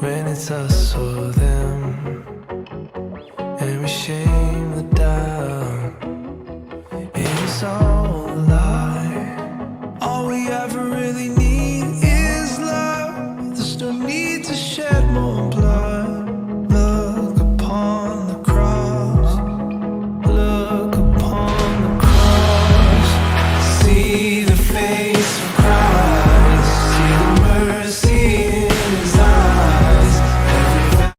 when it's us or them, and we shame the doubt. It's all a lie. All we ever really need is love. There's no need to shed more blood. Look upon the cross. Look upon the cross. See the face of Christ. See the mercy in his eyes. Every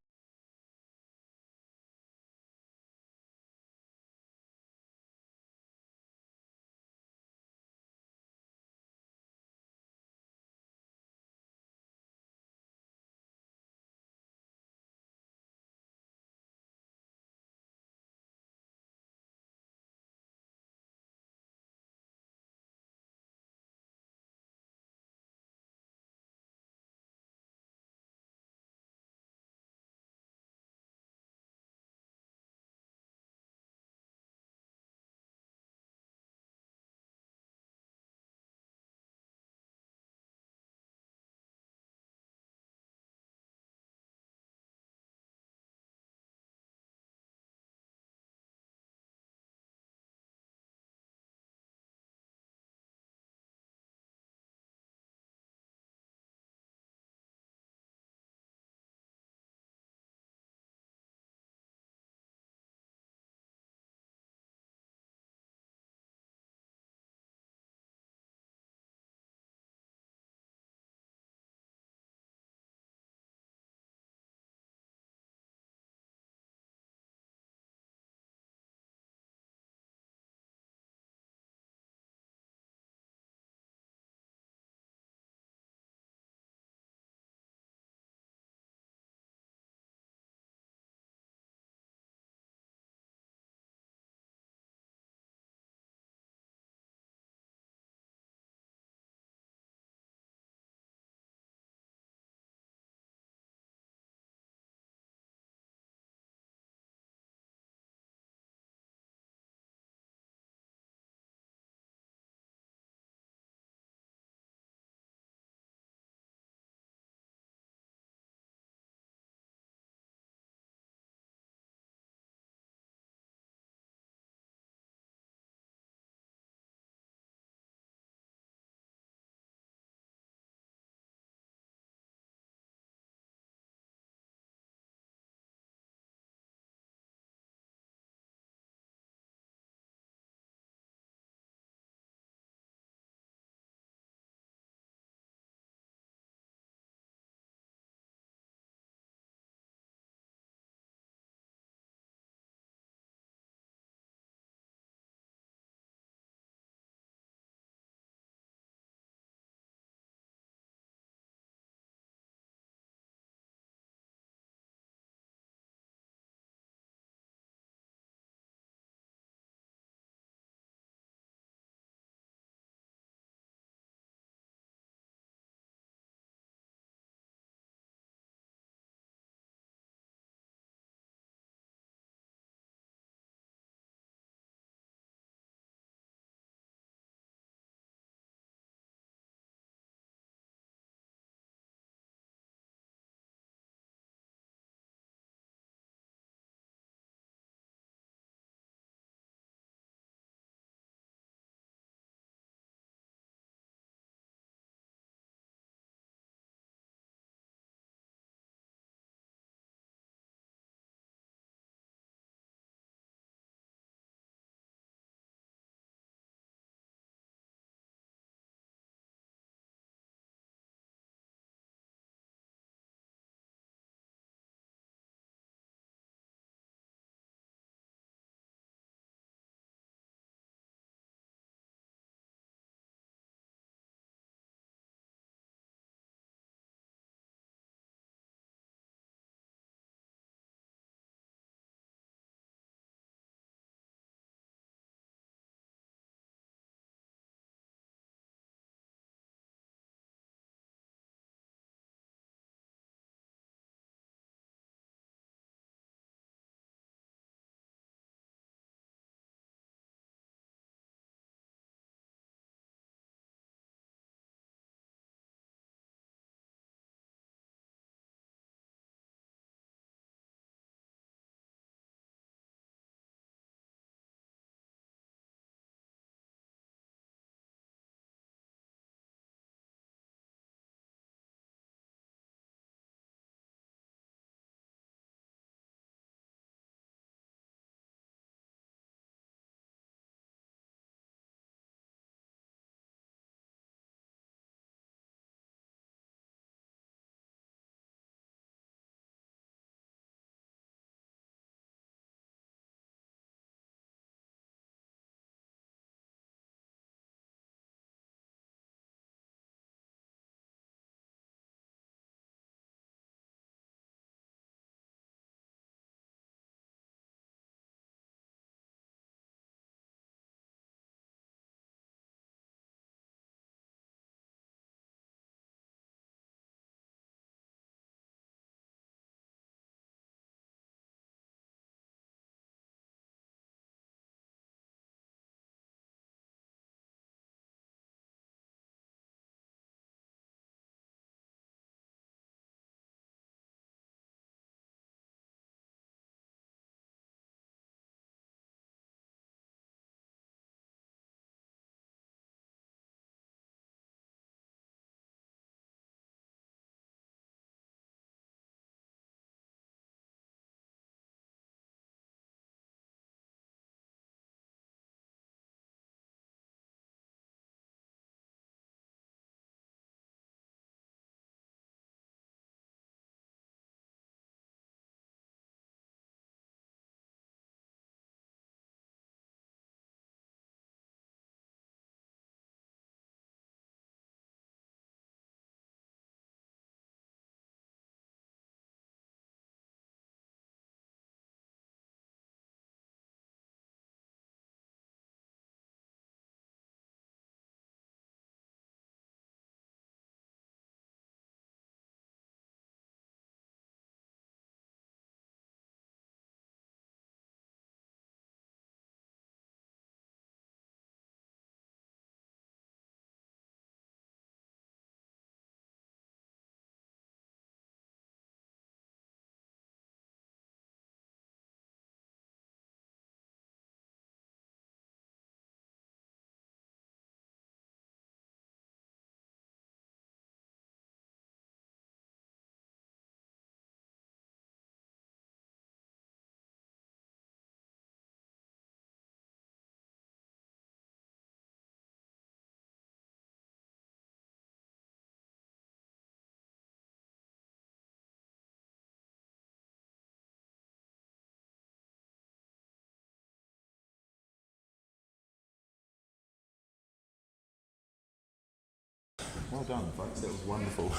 Well done, folks. That was wonderful.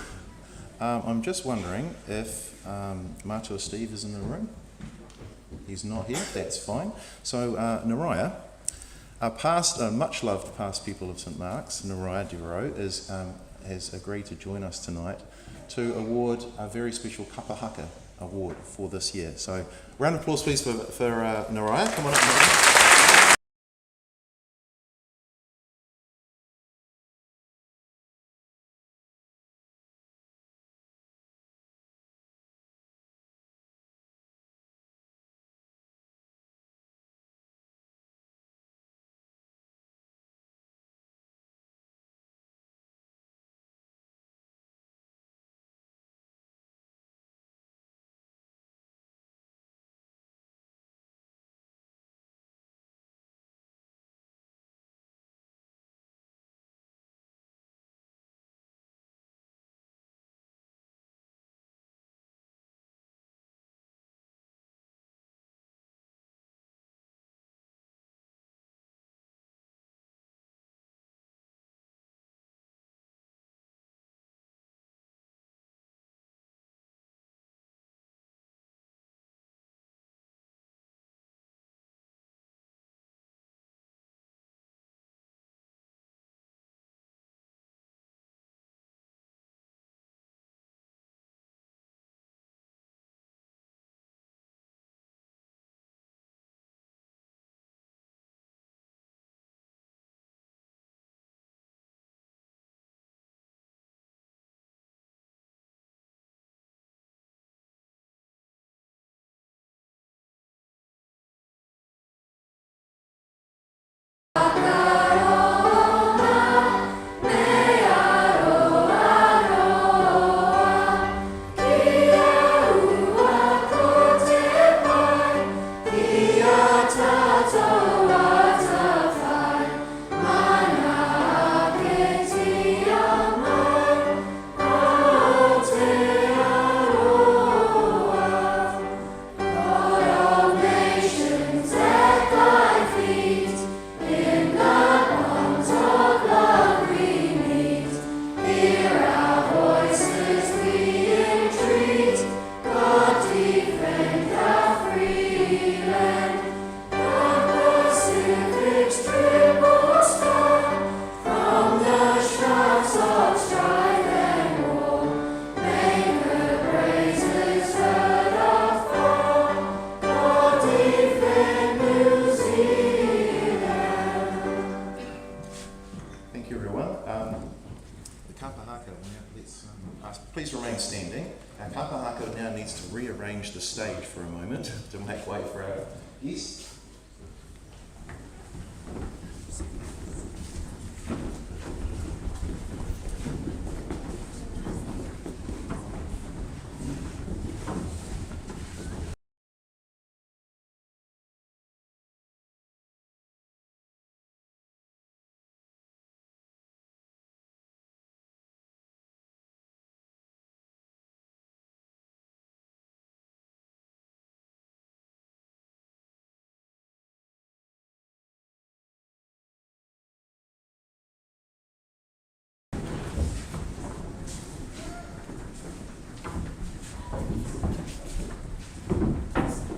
I'm just wondering if Matua Steve is in the room. He's not here. That's fine. So, Nariah, a much-loved past pupil of St Mark's, Nariah Devereaux, has agreed to join us tonight to award a very special Kapahaka award for this year. So, round of applause, please, for Nariah. Come on up, Nariah. Please remain standing. Our Kapahaka now needs to rearrange the stage for a moment to make way for our guest.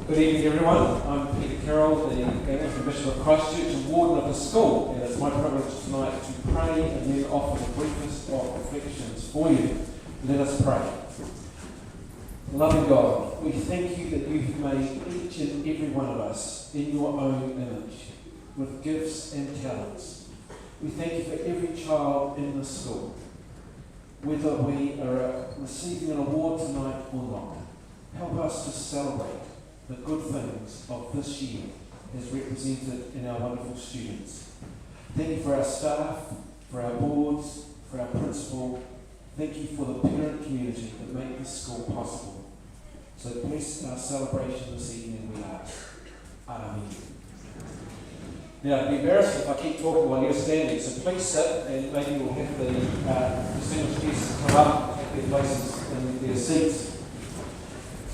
Good evening, everyone. I'm Peter Carroll, the Anglican Bishop of Christchurch and Warden of the school, and it's my privilege tonight to pray and then offer the briefest of reflections for you. Let us pray. Loving God, we thank you that you have made each and every one of us in your own image, with gifts and talents. We thank you for every child in the school, whether we are receiving an award tonight or not. Help us to celebrate the good things of this year as represented in our wonderful students. Thank you for our staff, for our boards, for our principal. Thank you for the parent community that make this school possible. So bless our celebration this evening, we ask. Amen. Now, I'd be embarrassed if I keep talking while you're standing, so please sit, and maybe we'll have the distinguished guests come up, take their places in their seats.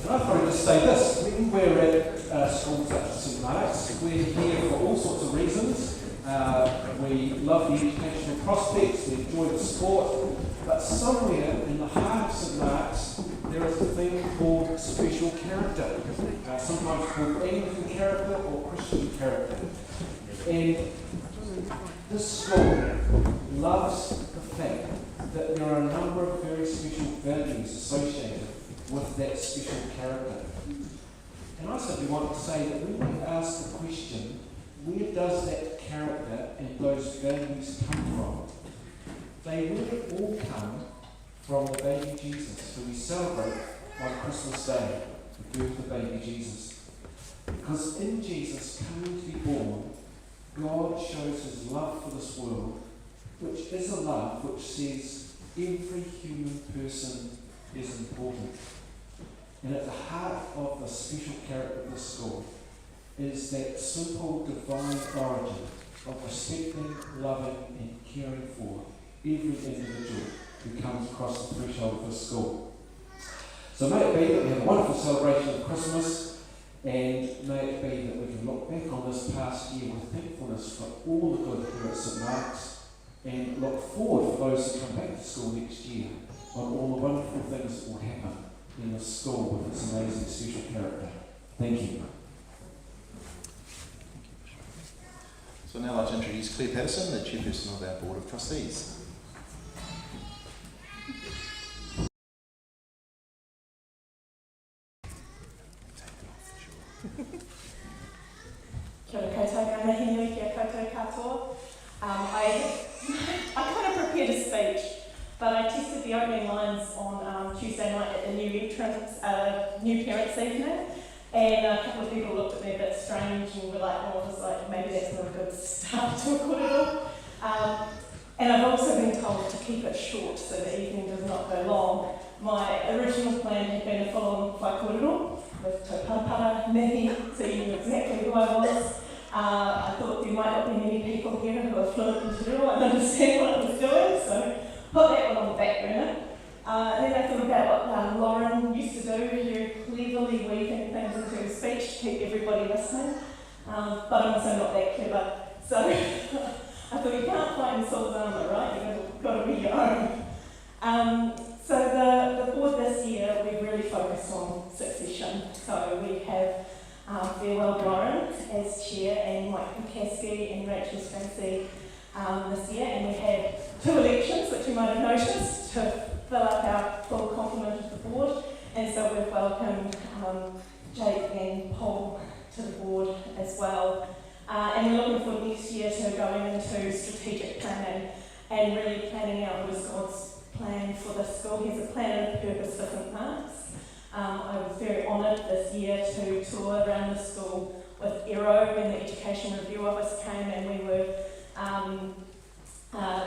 And I'd probably just say this: when we're at schools such as St Mark's, we're here for all sorts of reasons. We love the educational prospects, we enjoy the sport, But somewhere in the heart of St Mark's, there is a thing called special character, sometimes called Anglican character or Christian character. And this school loves the fact that there are a number of very special values associated with that special character. And I simply want to say that when we ask the question, where does that character and those values come from? They really all come from the baby Jesus, who we celebrate on Christmas Day, the birth of baby Jesus. Because in Jesus coming to be born, God shows his love for this world, which is a love which says every human person is important. And at the heart of the special character of this school is that simple divine origin of respecting, loving and caring for every individual who comes across the threshold of this school. So may it be that we have a wonderful celebration of Christmas, and may it be that we can look back on this past year with thankfulness for all the good here at St Mark's, and look forward for those who come back to school next year on all the wonderful things that will happen in the school with its amazing special character. Thank you. So now I'd like to introduce Claire Patterson, the Chairperson of our Board of Trustees. Kia ora koutou, ngā mihi nui kia koutou katoa. I kind of prepared a speech, but I tested the opening lines on Tuesday night at the new parents evening, and a couple of people looked at me a bit strange and were like, oh, I was like, maybe that's not a good start to a kōrero. And I've also been told to keep it short so the evening does not go long. My original plan had been a full-on whai kōrero with tō parapara mihi, so you knew exactly who I was. I thought there might not be many people here who are fluent in Te Reo and understand what I was doing, so put that one on the back burner. And then I thought about what Lauren used to do, very cleverly weaving things into her speech to keep everybody listening. But I'm also not that clever, so I thought you can't find Saul's armour, right? You've got to be your own. So the board this year, we've really focused on succession. So we have Farewell Lauren as chair and Mike McCaskey and Rachel Springsey this year. And we had 2 elections, which you might have noticed, to fill up our full complement of the board. And so we've welcomed Jake and Paul to the board as well. And we're looking for next year to going into strategic planning and really planning out what is God's plan for the school. He has a plan and a purpose for St Mark's. I was very honoured this year to tour around the school with Ero when the Education Review Office came, and we were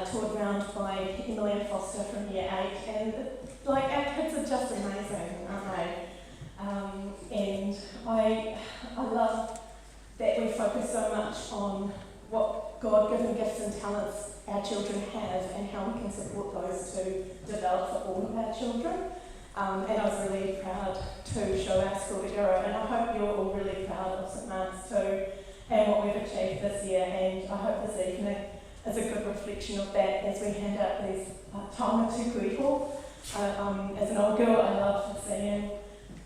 toured around by Emily and Foster from Year 8, and like our kids are just amazing, aren't they? And I love that we focus so much on what God-given gifts and talents our children have and how we can support those to develop for all of our children. And I was really proud to show our school to Ero, and I hope you're all really proud of St Mark's too and what we've achieved this year, and I hope this evening is a good reflection of that as we hand out these taonga tuku iho. As an old girl, I love seeing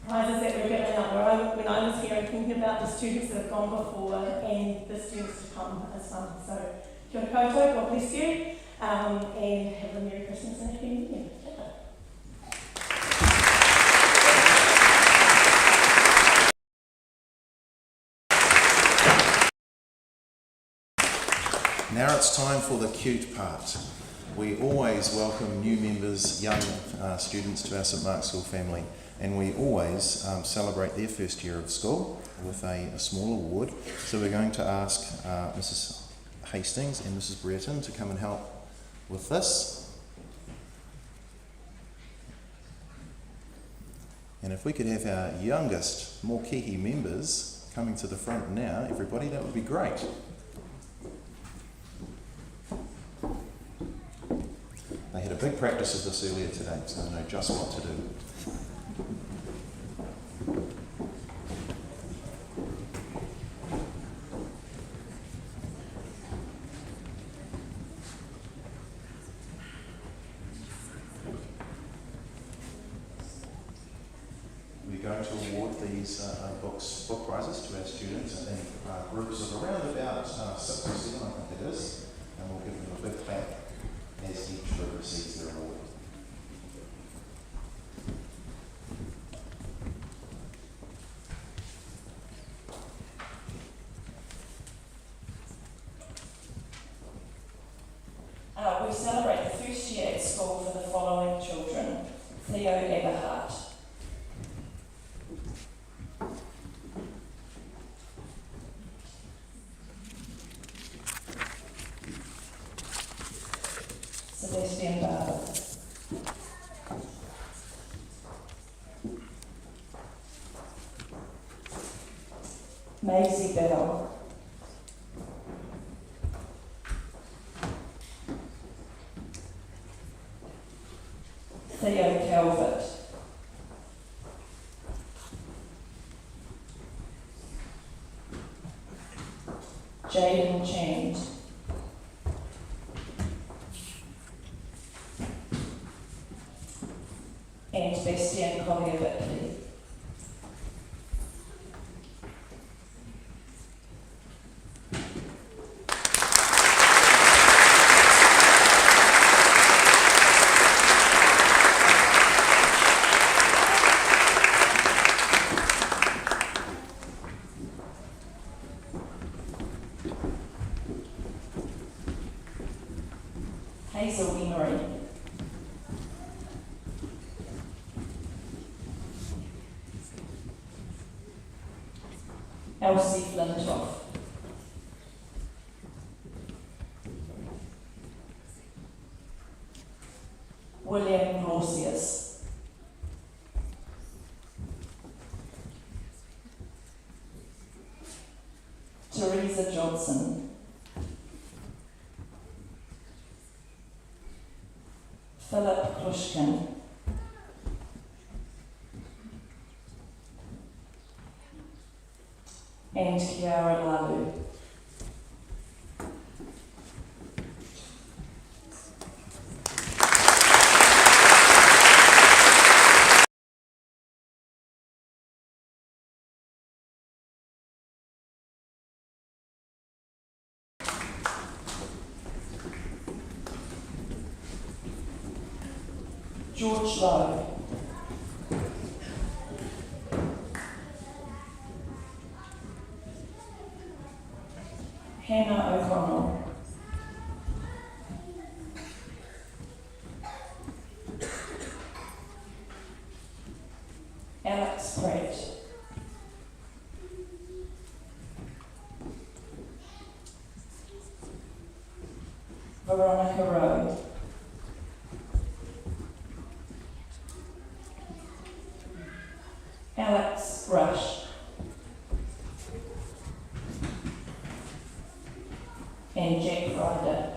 prizes that we're giving out when I was here and thinking about the students that have gone before and the students to come as well. So kia ora koutou, God bless you, and have a Merry Christmas and Happy New Year. Now it's time for the cute part. We always welcome new members, young students to our St Mark's School family, and we always celebrate their first year of school with a small award. So we're going to ask Mrs Hastings and Mrs Brereton to come and help with this. And if we could have our youngest, more kihi members coming to the front now, everybody, that would be great. They had a big practice of this earlier today, so they know just what to do. going to award these book prizes to our students in groups of around about 6 or 7, I think it is, and we'll give them a big clap as each group receives their award. We celebrate the first year at school for the following children: Theo Eberhardt, Sebastian Barber, Maisie Bell, Theo Calvert, Jaden Chand, and Bastian Collier-Vickley. Hazel Emery, Elsie Flintoff, William Glaucius, Teresa Johnson, Philip Klushkin, and Kiara Lalu. George Lowe, Hannah O'Connell, Alex Pratt, Veronica Rowe, Alex Rush, and Jack Ryder.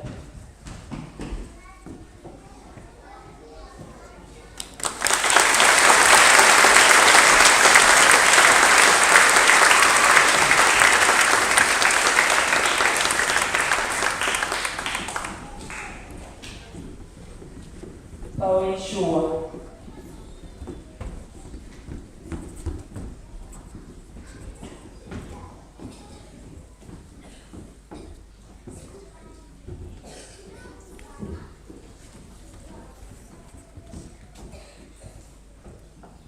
Bowie Shaw,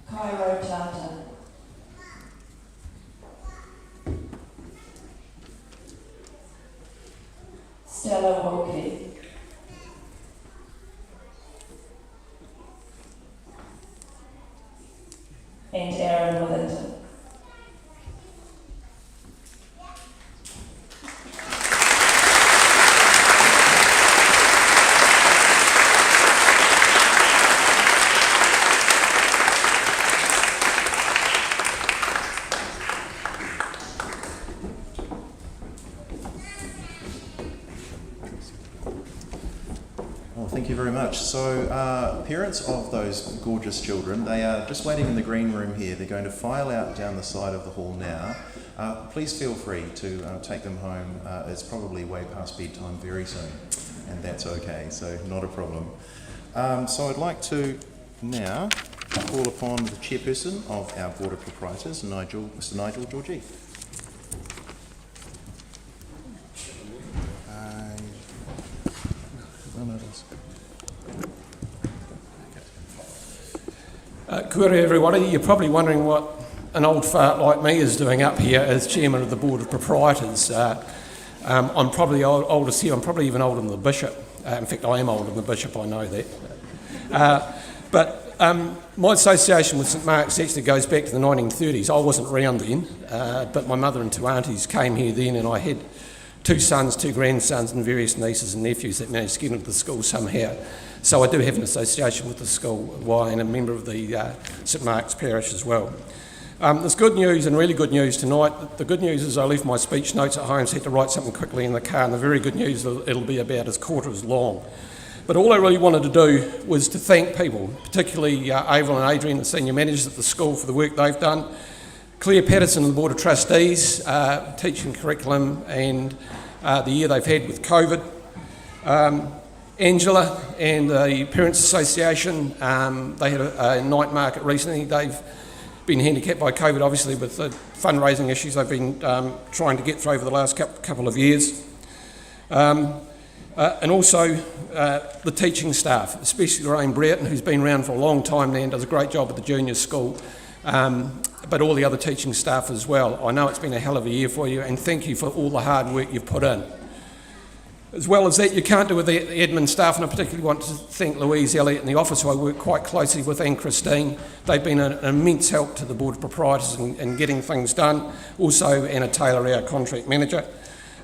Cairo Tata, Stella Wilkie, and Aaron Wellington. Well, thank you very much. So, parents of those gorgeous children, they are just waiting in the green room here. They're going to file out down the side of the hall now. Please feel free to take them home. It's probably way past bedtime very soon, and that's okay, so not a problem. So I'd like to now call upon the chairperson of our Board of Proprietors, Mr. Nigel Georgie. Kia ora everybody. You're probably wondering what an old fart like me is doing up here as chairman of the Board of Proprietors. I'm probably oldest here. I'm probably even older than the Bishop. In fact, I am older than the Bishop, I know that. But my association with St Mark's actually goes back to the 1930s. I wasn't around then, but my mother and two aunties came here then, and I had 2 sons, 2 grandsons and various nieces and nephews that managed to get into the school somehow. So I do have an association with the school and a member of the St Mark's parish as well. There's good news and really good news tonight. The good news is I left my speech notes at home, so I had to write something quickly in the car, and the very good news is it'll be about a quarter as long. But all I really wanted to do was to thank people, particularly Avril and Adrian, the senior managers at the school, for the work they've done. Claire Patterson and the Board of Trustees, teaching curriculum and the year they've had with COVID. Angela and the Parents Association, they had a night market recently. They've been handicapped by COVID, obviously, with the fundraising issues they've been trying to get through over the last couple of years. And also the teaching staff, especially Lorraine Brereton, who's been around for a long time now and does a great job at the junior school, but all the other teaching staff as well. I know it's been a hell of a year for you, and thank you for all the hard work you've put in. As well as that, you can't do with the admin staff, and I particularly want to thank Louise Elliott in the office, who I work quite closely with, and Christine. They've been an immense help to the Board of Proprietors in getting things done. Also, Anna Taylor, our contract manager.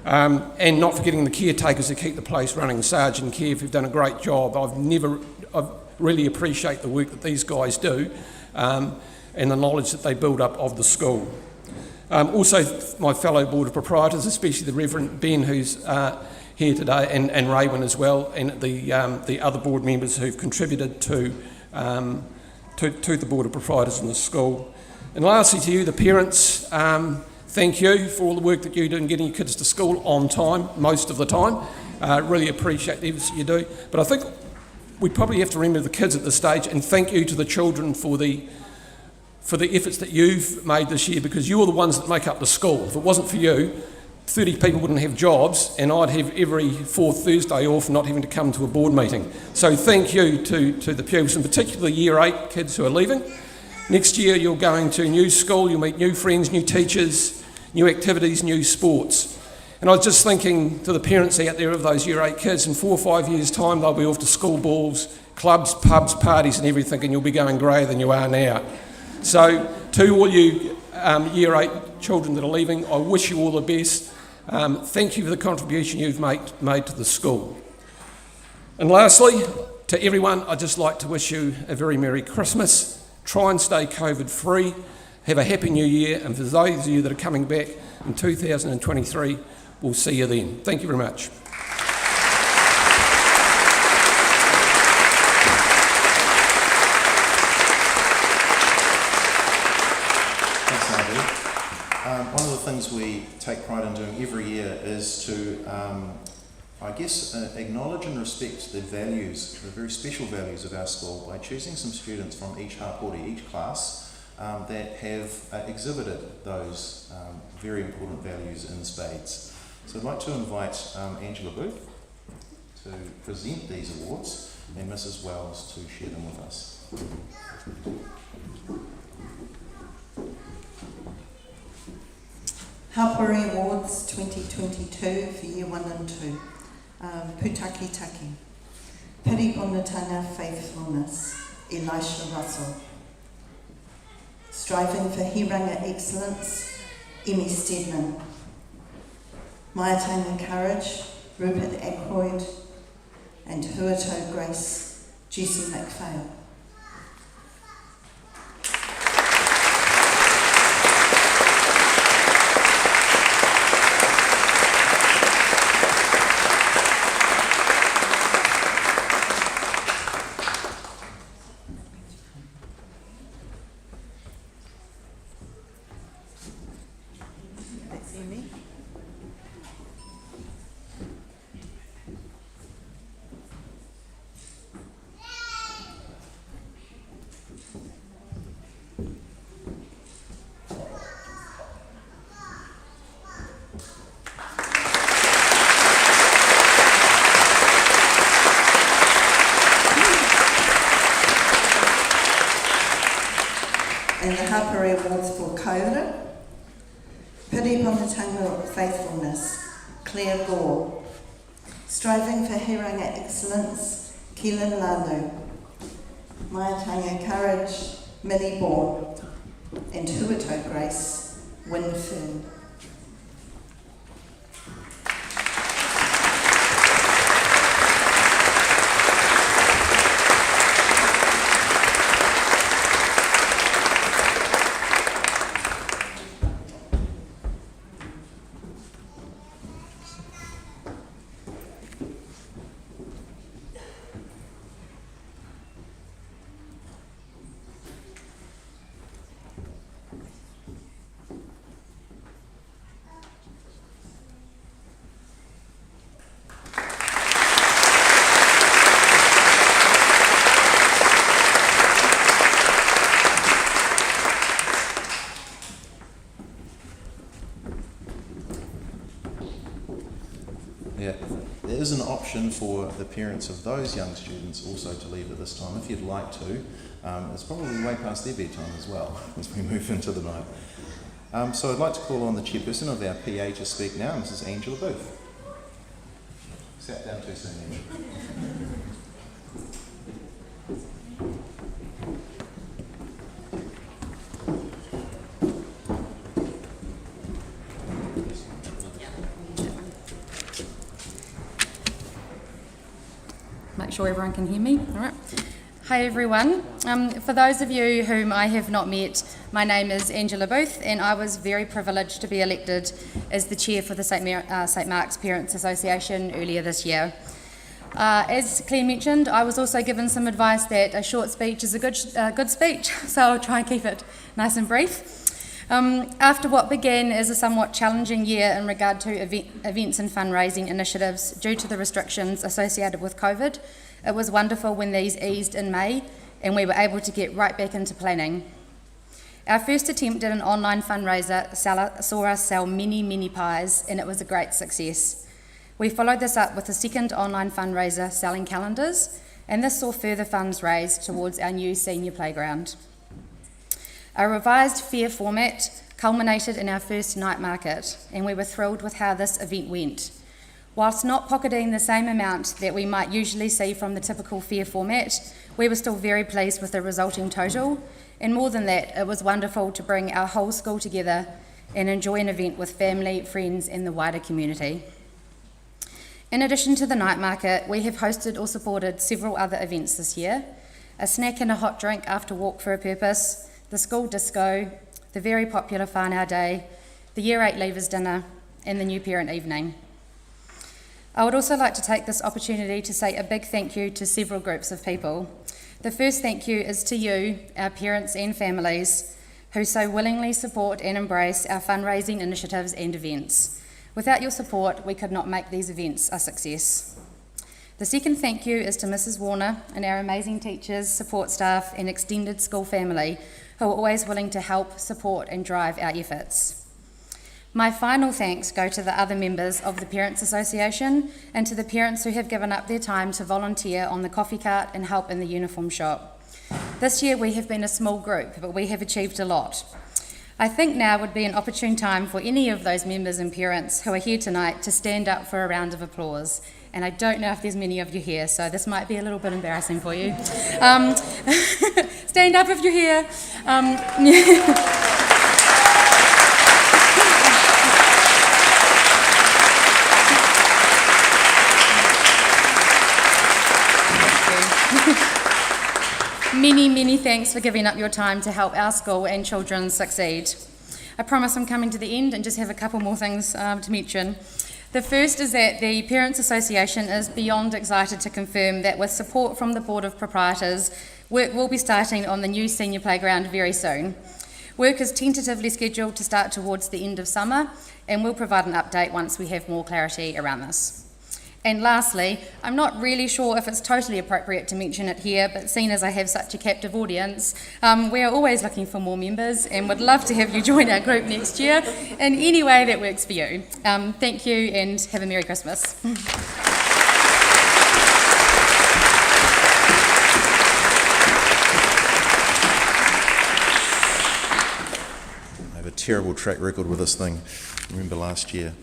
And not forgetting the caretakers who keep the place running. Sarge and Kev, who've done a great job. I really appreciate the work that these guys do and the knowledge that they build up of the school. Also, my fellow Board of Proprietors, especially the Reverend Ben, who's here today, and Raywin as well, and the other board members who've contributed to the Board of Proprietors in the school. And lastly, to you, the parents, thank you for all the work that you do in getting your kids to school on time, most of the time. Really appreciate the efforts that you do. But I think we probably have to remember the kids at this stage, and thank you to the children for the efforts that you've made this year, because you're the ones that make up the school. If it wasn't for you, 30 people wouldn't have jobs, and I'd have every 4th Thursday off not having to come to a board meeting. So thank you to the pupils, and particularly Year 8 kids who are leaving. Next year you're going to a new school, you'll meet new friends, new teachers, new activities, new sports. And I was just thinking to the parents out there of those Year 8 kids, in 4 or 5 years' time they'll be off to school balls, clubs, pubs, parties and everything, and you'll be going greyer than you are now. So to all you Year 8 children that are leaving, I wish you all the best. Thank you for the contribution you've made to the school. And lastly, to everyone, I'd just like to wish you a very Merry Christmas. Try and stay COVID-free. Have a Happy New Year. And for those of you that are coming back in 2023, we'll see you then. Thank you very much. One of the things we take pride in doing every year is to, acknowledge and respect the values, the very special values of our school by choosing some students from each hapori, each class, that have exhibited those very important values in spades. So I'd like to invite Angela Booth to present these awards and Mrs. Wells to share them with us. Hapori Awards 2022 for Year 1 and 2. Putaki Taki. Piriponatanga Faithfulness, Elisha Russell. Striving for Hiranga Excellence, Emmy Steadman. Maiatanga Courage, Rupert Ackroyd. And Huato Grace, Jessie McPhail. in the Hapere Awards for Kaura, Piriponatanga Faithfulness, Claire Gore, Striving for Heranga Excellence, Keelan Lanu, Maitanga Courage, Millie Bourne, and Huato Grace, Winfern. Yeah, there is an option for the parents of those young students also to leave at this time if you'd like to. It's probably way past their bedtime as well as we move into the night. So I'd like to call on the chairperson of our PA to speak now, Mrs. Angela Booth. Sat down too soon, Angela. Make sure everyone can hear me. All right. Hi everyone. For those of you whom I have not met, my name is Angela Booth and I was very privileged to be elected as the chair for the St Mark's Parents Association earlier this year. As Claire mentioned, I was also given some advice that a short speech is a good speech, so I'll try and keep it nice and brief. After what began as a somewhat challenging year in regard to events and fundraising initiatives due to the restrictions associated with COVID, it was wonderful when these eased in May and we were able to get right back into planning. Our first attempt at an online fundraiser saw us sell many pies and it was a great success. We followed this up with a second online fundraiser selling calendars and this saw further funds raised towards our new senior playground. Our revised fair format culminated in our first night market and we were thrilled with how this event went. Whilst not pocketing the same amount that we might usually see from the typical fair format, we were still very pleased with the resulting total, and more than that, it was wonderful to bring our whole school together and enjoy an event with family, friends and the wider community. In addition to the night market, we have hosted or supported several other events this year: a snack and a hot drink after Walk for a Purpose, the school disco, the very popular Whānau Day, the Year 8 Leavers Dinner and the New Parent Evening. I would also like to take this opportunity to say a big thank you to several groups of people. The first thank you is to you, our parents and families, who so willingly support and embrace our fundraising initiatives and events. Without your support, we could not make these events a success. The second thank you is to Mrs. Warner and our amazing teachers, support staff and extended school family, who are always willing to help, support and drive our efforts. My final thanks go to the other members of the Parents Association and to the parents who have given up their time to volunteer on the coffee cart and help in the uniform shop. This year we have been a small group, but we have achieved a lot. I think now would be an opportune time for any of those members and parents who are here tonight to stand up for a round of applause. And I don't know if there's many of you here, so this might be a little bit embarrassing for you. Stand up if you're here. Many thanks for giving up your time to help our school and children succeed. I promise I'm coming to the end and just have a couple more things to mention. The first is that the Parents Association is beyond excited to confirm that with support from the Board of Proprietors, work will be starting on the new senior playground very soon. Work is tentatively scheduled to start towards the end of summer and we'll provide an update once we have more clarity around this. And lastly, I'm not really sure if it's totally appropriate to mention it here, but seeing as I have such a captive audience, we are always looking for more members and would love to have you join our group next year in any way that works for you. Thank you and have a Merry Christmas. terrible track record with this thing. Remember last year.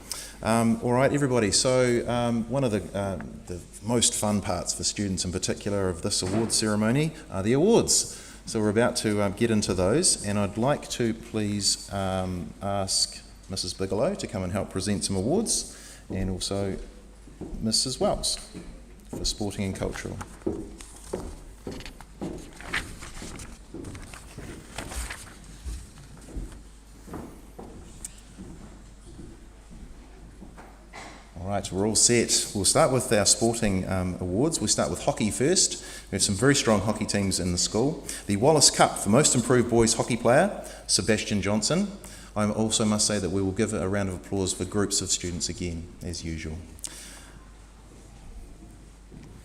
All right, everybody. So one of the most fun parts for students in particular of this awards ceremony are the awards. So we're about to get into those, and I'd like to please ask Mrs. Bigelow to come and help present some awards, and also Mrs. Wells for sporting and cultural. All right, we're all set. We'll start with our sporting awards. We'll start with hockey first. We have some very strong hockey teams in the school. The Wallace Cup for Most Improved Boys Hockey Player, Sebastian Johnson. I also must say that we will give a round of applause for groups of students again, as usual.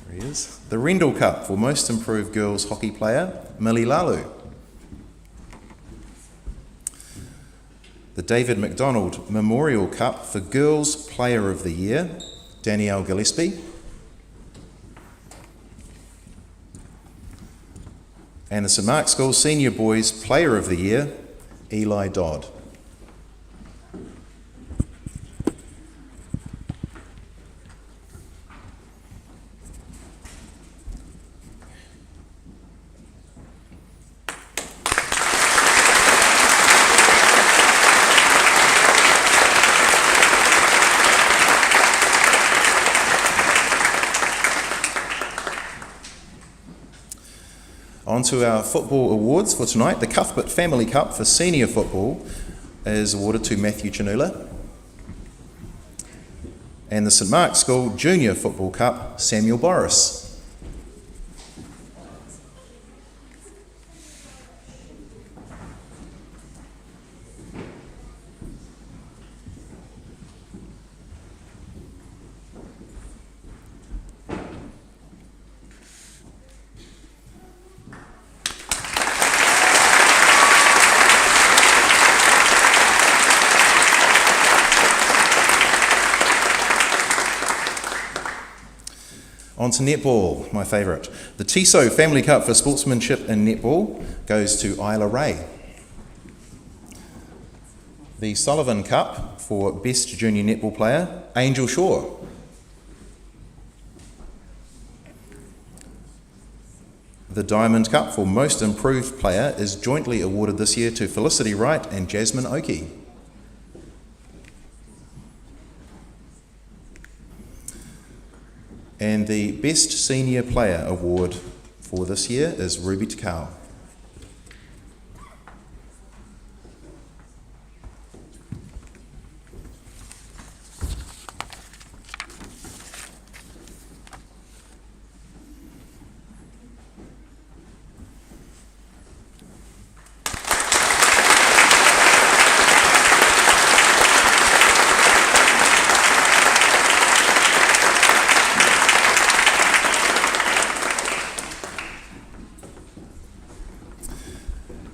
There he is. The Rendell Cup for Most Improved Girls Hockey Player, Millie Lalu. The David McDonald Memorial Cup for Girls Player of the Year, Danielle Gillespie. And the St Mark's School Senior Boys Player of the Year, Eli Dodd. On to our football awards for tonight. The Cuthbert Family Cup for senior football is awarded to Matthew Chanula. And the St Mark's School Junior Football Cup, Samuel Boris. On to netball, my favourite. The Tiso Family Cup for sportsmanship in netball goes to Isla Ray. The Sullivan Cup for best junior netball player, Angel Shaw. The Diamond Cup for most improved player is jointly awarded this year to Felicity Wright and Jasmine Oakey. And the Best Senior Player Award for this year is Ruby Takao.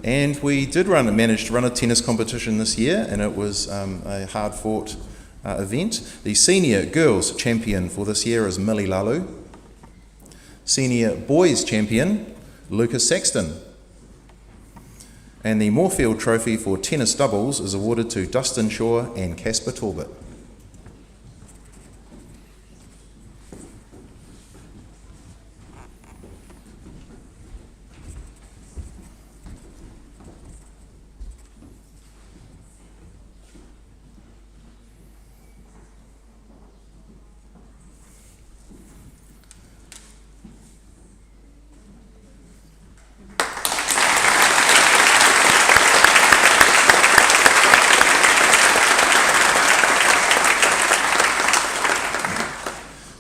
And we did manage to run a tennis competition this year, and it was a hard-fought event. The senior girls champion for this year is Millie Lalu. Senior boys champion, Lucas Saxton. And the Moorfield Trophy for tennis doubles is awarded to Dustin Shaw and Casper Talbot.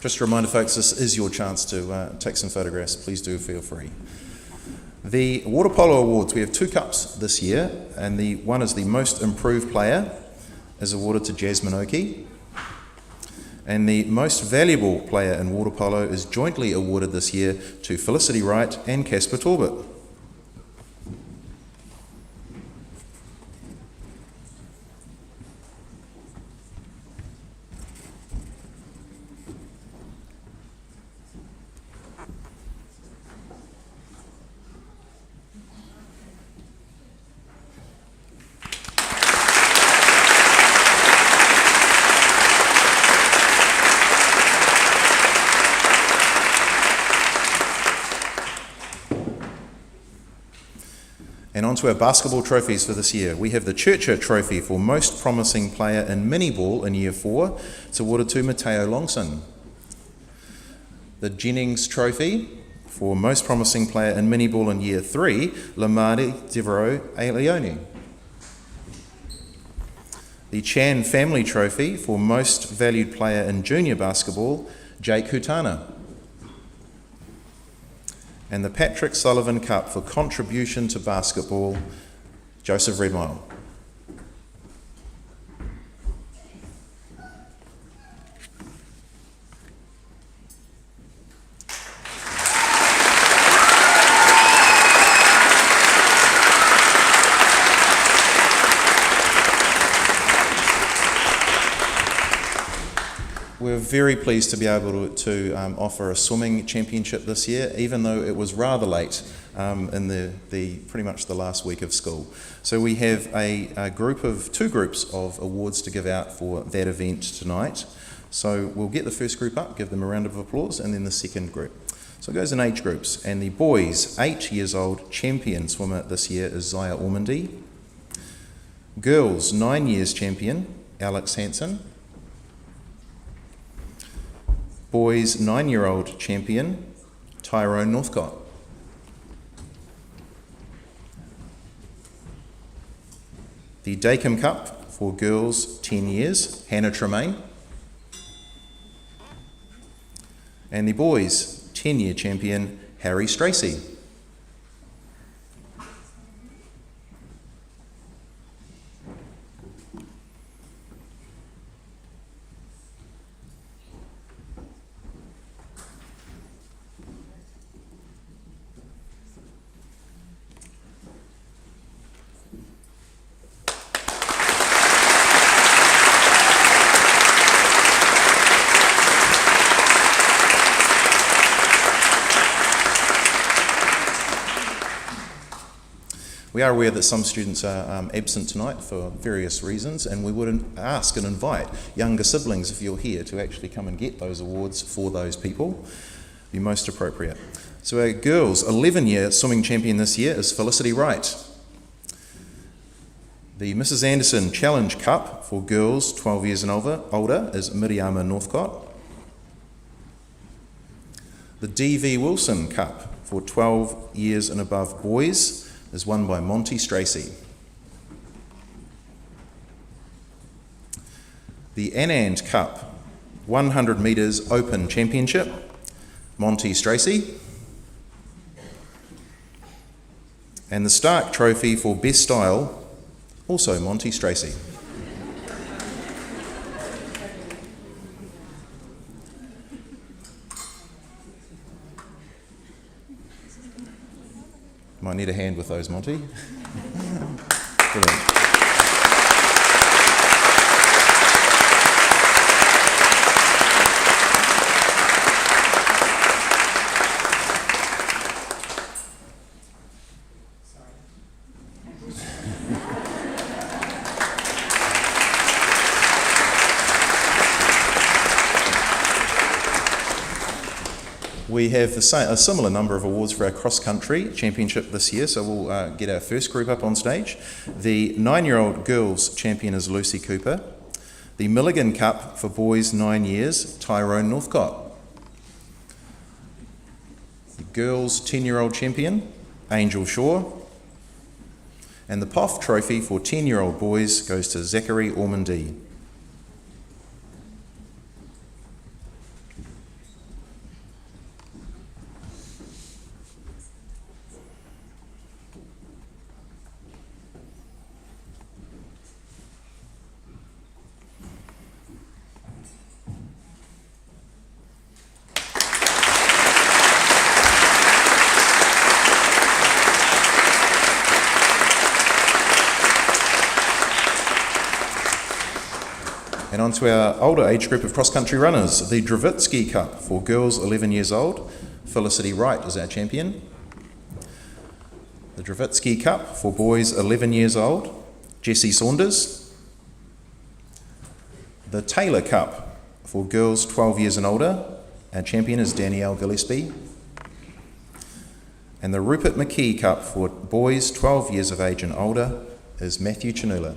Just a reminder, folks, this is your chance to take some photographs. Please do feel free. The Water Polo Awards, we have 2 cups this year, and the one is the Most Improved Player, is awarded to Jasmine Oakey. And the Most Valuable Player in Water Polo is jointly awarded this year to Felicity Wright and Casper Talbot. on to our basketball trophies for this year. We have the Churchill Trophy for Most Promising Player in Mini Ball in Year 4. It's awarded to Matteo Longson. The Jennings Trophy for Most Promising Player in Mini Ball in Year 3, Lamari Devereaux Leone. The Chan Family Trophy for Most Valued Player in Junior Basketball, Jake Hutana. And the Patrick Sullivan Cup for Contribution to Basketball, Joseph Redmile. We're very pleased to be able to offer a swimming championship this year, even though it was rather late in the pretty much the last week of school. So we have two groups of awards to give out for that event tonight. So we'll get the first group up, give them a round of applause, and then the second group. So it goes in age groups, and the boys 8 years old champion swimmer this year is Zaya Ormandy. Girls 9 years champion Alex Hansen. Boys 9-year-old champion Tyrone Northcott. The Dacom Cup for girls 10 years, Hannah Tremaine. And the boys 10-year champion Harry Stracey. We are aware that some students are absent tonight for various reasons, and we would ask and invite younger siblings, if you're here, to actually come and get those awards for those people. Be most appropriate. So our girls' 11-year swimming champion this year is Felicity Wright. The Mrs. Anderson Challenge Cup for girls 12 years and older is Miriama Northcott. The D.V. Wilson Cup for 12 years and above boys is won by Monty Stracey. The Anand Cup 100 metres Open Championship, Monty Stracey. And the Stark Trophy for Best Style, also Monty Stracey. Might need a hand with those, Monty. Brilliant. We have a similar number of awards for our cross-country championship this year, so we'll get our first group up on stage. The 9-year-old girls champion is Lucy Cooper. The Milligan Cup for boys 9 years, Tyrone Northcott. The girls 10-year-old champion, Angel Shaw. And the POF Trophy for 10-year-old boys goes to Zachary Ormandy. And on to our older age group of cross-country runners, the Dravitsky Cup for girls 11 years old. Felicity Wright is our champion. The Dravitsky Cup for boys 11 years old, Jesse Saunders. The Taylor Cup for girls 12 years and older, our champion is Danielle Gillespie. And the Rupert McKee Cup for boys 12 years of age and older is Matthew Chanula.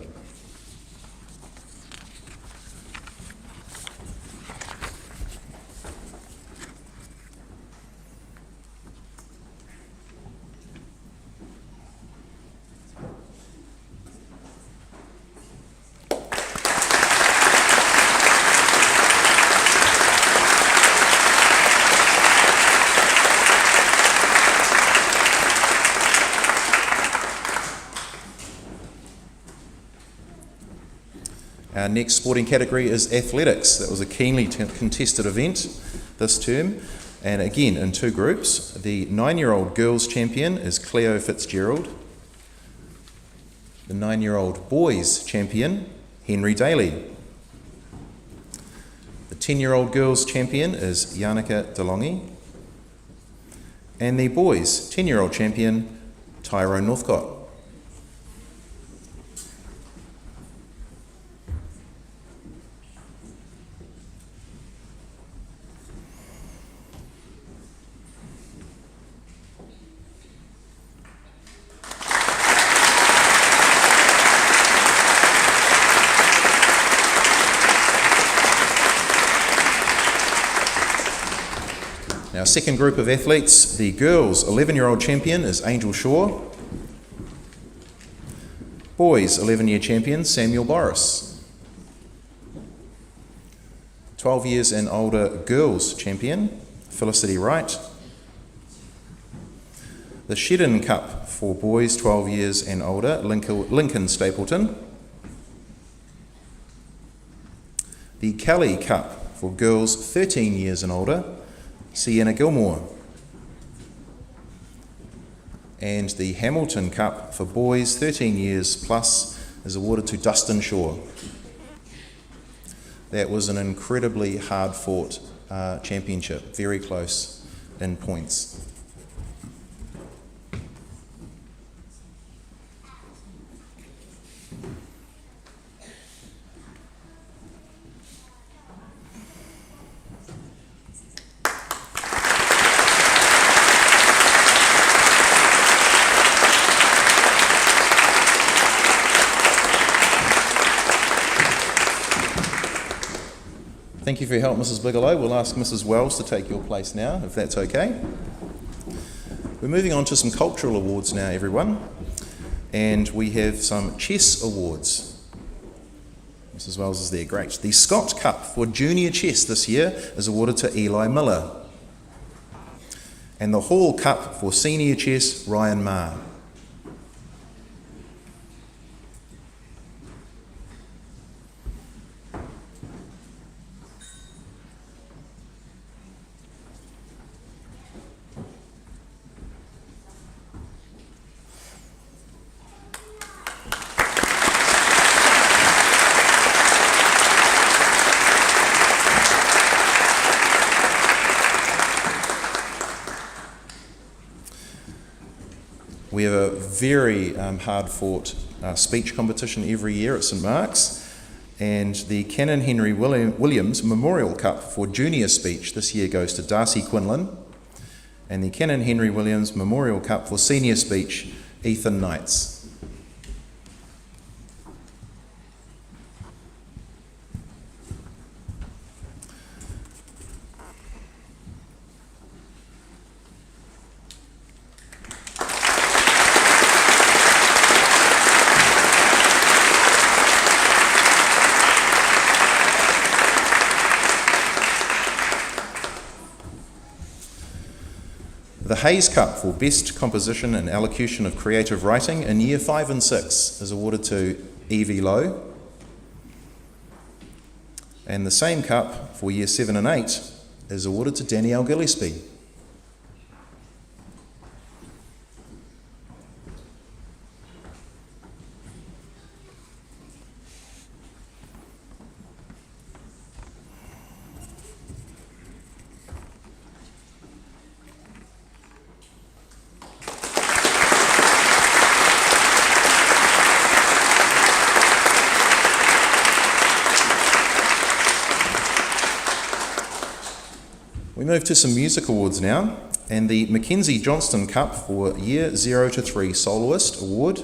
Our next sporting category is athletics. That was a keenly contested event this term, and again in two groups. The 9-year-old girls champion is Cleo Fitzgerald. The 9-year-old boys champion, Henry Daly. The 10-year-old girls champion is Yannicka DeLonghi. And the boys 10-year-old champion, Tyrone Northcott. Our second group of athletes, the girls 11-year-old champion is Angel Shaw. Boys 11-year champion Samuel Boris. 12 years and older girls champion Felicity Wright. The Shedden Cup for boys 12 years and older, Lincoln Stapleton. The Kelly Cup for girls 13 years and older, Sienna Gilmore. And the Hamilton Cup for boys 13 years plus is awarded to Dustin Shaw. That was an incredibly hard-fought championship, very close in points. Thank you for your help, Mrs. Bigelow. We'll ask Mrs. Wells to take your place now, if that's okay. We're moving on to some cultural awards now, everyone. And we have some chess awards. Mrs. Wells is there, great. The Scott Cup for junior chess this year is awarded to Eli Miller. And the Hall Cup for senior chess, Ryan Marr. We have a very hard-fought speech competition every year at St Mark's, and the Canon Henry Williams Memorial Cup for junior speech this year goes to Darcy Quinlan, and the Canon Henry Williams Memorial Cup for senior speech, Ethan Knights. The Hayes Cup for Best Composition and Elocution of Creative Writing in Year 5 and 6 is awarded to Evie Lowe. And the same cup for Year 7 and 8 is awarded to Danielle Gillespie. We move to some music awards now, And the Mackenzie Johnston Cup for Year 0 to 3 Soloist Award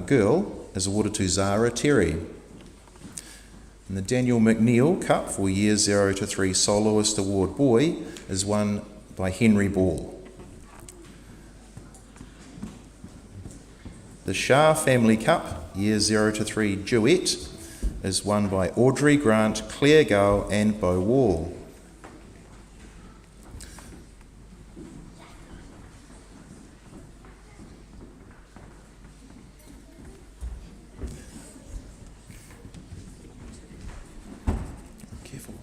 Girl is awarded to Zara Terry. And the Daniel McNeil Cup for Year 0 to 3 Soloist Award Boy is won by Henry Ball. The Shah Family Cup, Year 0 to 3 Duet, is won by Audrey Grant, Claire Gale and Beau Wall. Careful.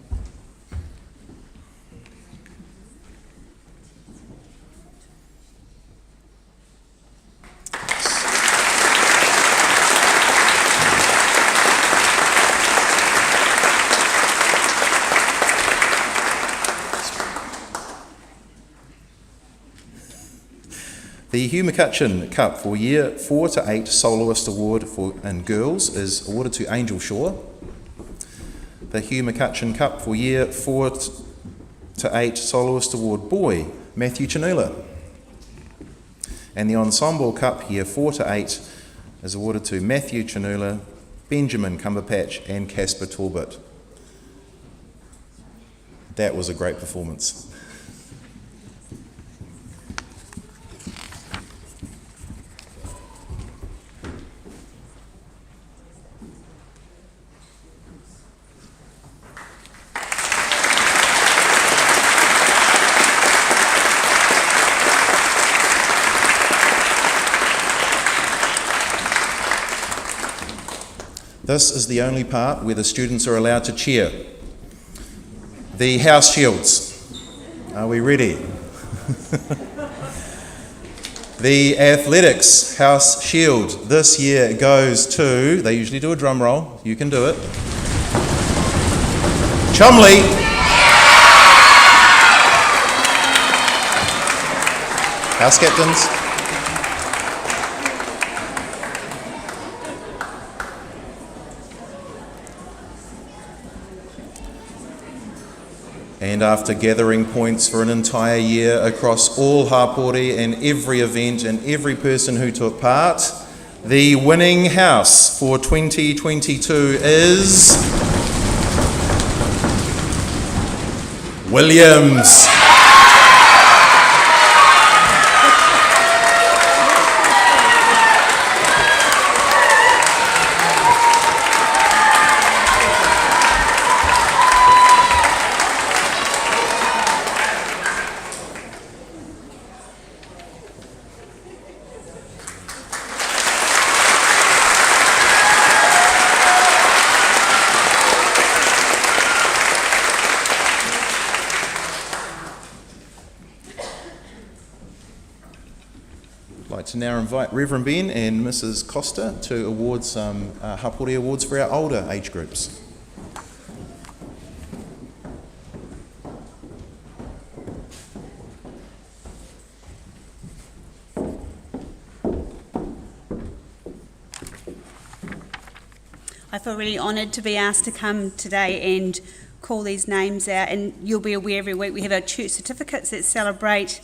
The Hugh McCutcheon Cup for Year 4 to 8 Soloist Award in Girls is awarded to Angel Shaw. The Hugh McCutcheon Cup for Year 4 to 8 Soloist Award Boy, Matthew Chanula. And the Ensemble Cup Year 4 to 8 is awarded to Matthew Chanula, Benjamin Cumberpatch and Casper Talbot. That was a great performance. This is the only part where the students are allowed to cheer. The house shields. Are we ready? The athletics house shield this year goes to, they usually do a drum roll, you can do it. Chumley. House captains. And after gathering points for an entire year across all hapori and every event and every person who took part, the winning house for 2022 is Williams. I'd like to now invite Reverend Ben and Mrs. Costa to award some hapori awards for our older age groups. I feel really honoured to be asked to come today and call these names out, and you'll be aware every week we have our church certificates that celebrate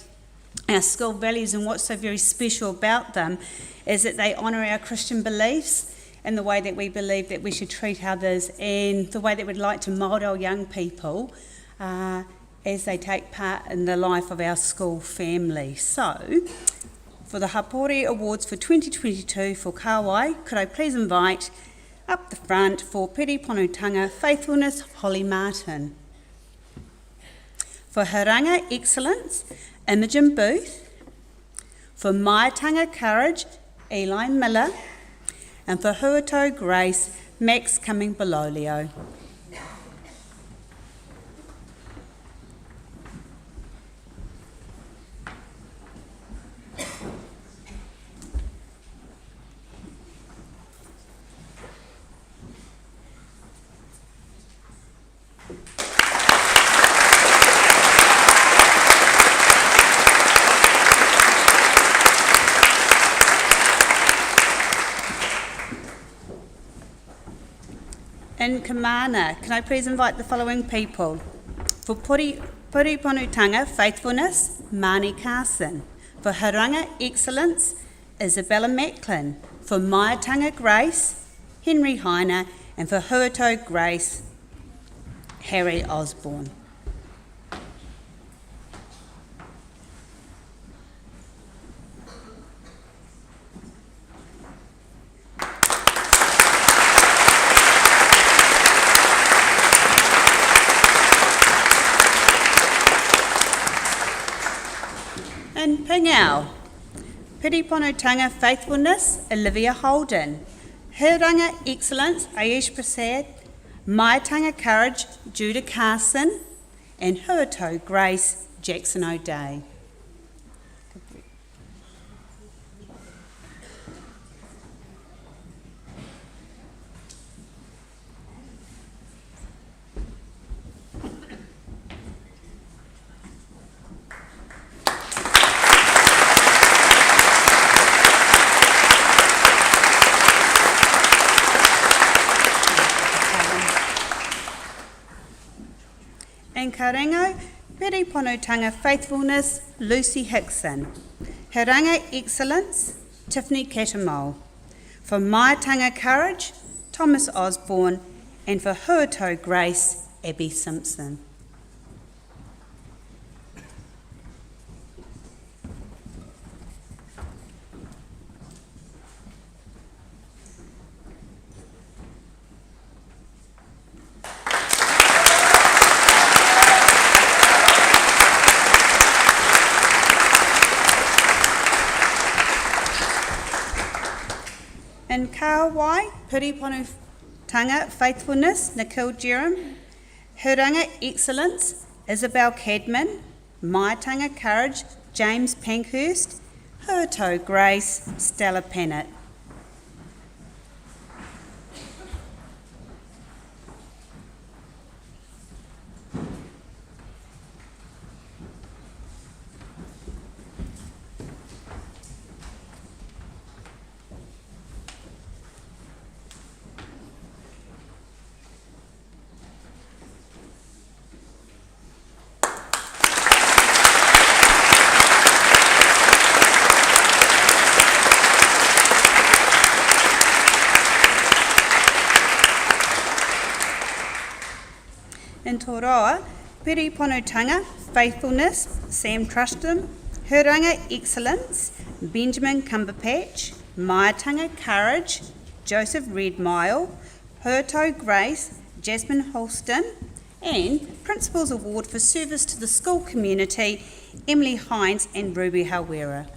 our school values, and what's so very special about them is that they honour our Christian beliefs and the way that we believe that we should treat others and the way that we'd like to mould our young people as they take part in the life of our school family. So, for the Hapori Awards for 2022 for Kauai, could I please invite up the front for Periponutanga Faithfulness, Holly Martin. For Haranga Excellence, Imogen Booth. For Maitanga Courage, Eli Miller. And for Huato Grace, Max Cumming-Bololio. In Kamana, can I please invite the following people? For Puriponutanga Faithfulness, Marnie Carson. For Haranga Excellence, Isabella Macklin. For Maiatanga Grace, Henry Heiner. And for Huato Grace, Harry Osborne. And Pingao, Piriponotanga Faithfulness, Olivia Holden. Hiranga Excellence, Ayush Prasad. Maiatanga Courage, Judah Carson. And Huato Grace, Jackson O'Day. And Karengo, Piriponotanga Faithfulness, Lucy Hickson. Hiranga Excellence, Tiffany Catamol. For Maiatanga Courage, Thomas Osborne. And for Huato Grace, Abby Simpson. And Kauai, Piriponotanga Faithfulness, Nikhil Jerem. Hiranga Excellence, Isabel Cadman. Maiatanga Courage, James Pankhurst. Huato Grace, Stella Pennant. In Toroa, Piriponotanga Faithfulness, Sam Truston. Hiranga Excellence, Benjamin Cumberpatch. Maiatanga Courage, Joseph Redmile. Huato Grace, Jasmine Holston. And Principal's Award for Service to the School Community, Emily Hines and Ruby Hawera.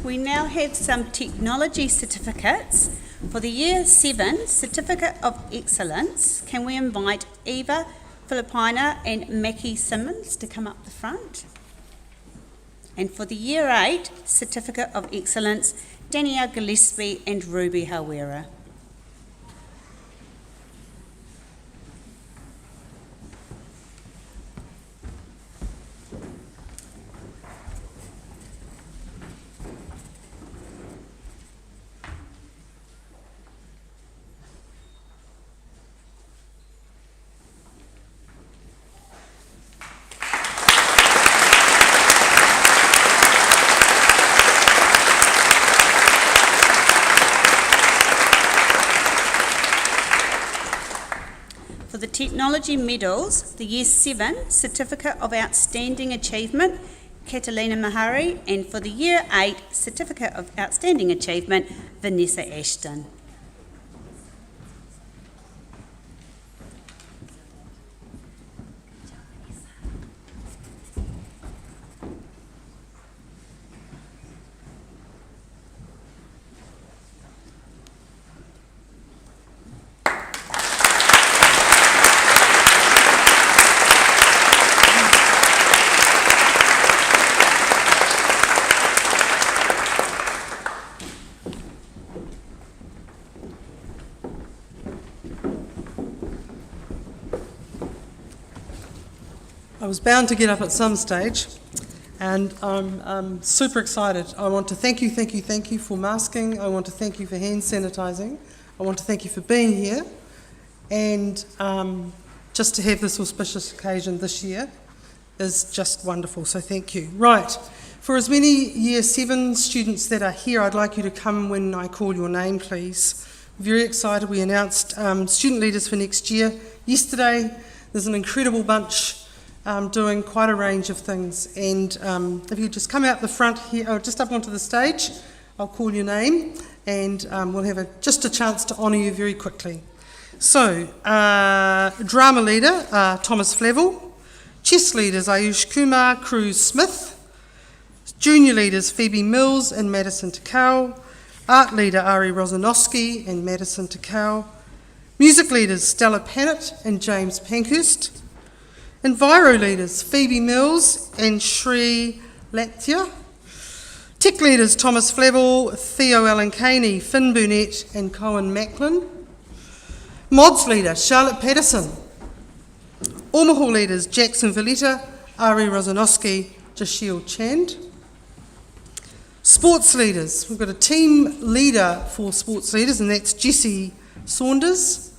We now have some technology certificates. For the Year 7 Certificate of Excellence, can we invite Eva Filipina and Mackie Simmons to come up the front? And for the Year 8 Certificate of Excellence, Danielle Gillespie and Ruby Hawera. For the Technology Medals, the Year 7 Certificate of Outstanding Achievement, Catalina Mahari, and for the Year 8 Certificate of Outstanding Achievement, Vanessa Ashton. I was bound to get up at some stage, and I'm super excited. I want to thank you for masking. I want to thank you for hand sanitising. I want to thank you for being here, and just to have this auspicious occasion this year is just wonderful, so thank you. Right, for as many Year 7 students that are here, I'd like you to come when I call your name, please. Very excited. We announced student leaders for next year yesterday. There's an incredible bunch doing quite a range of things, and if you just come out the front here, or just up onto the stage, I'll call your name, and we'll have just a chance to honour you very quickly. So, drama leader, Thomas Flavel. Chess leaders, Ayush Kumar, Cruz Smith. Junior leaders, Phoebe Mills and Madison Takau. Art leader, Ari Rosanowski and Madison Takau. Music leaders, Stella Pannett and James Pankhurst. Enviro leaders, Phoebe Mills and Sri Latia. Tech leaders, Thomas Flavel, Theo Alancaney, Finn Burnett and Cohen Macklin. Mods leader, Charlotte Patterson. Omaha leaders, Jackson Valletta, Ari Rosanowski, Jashiel Chand. Sports leaders, we've got a team leader for sports leaders, and that's Jessie Saunders.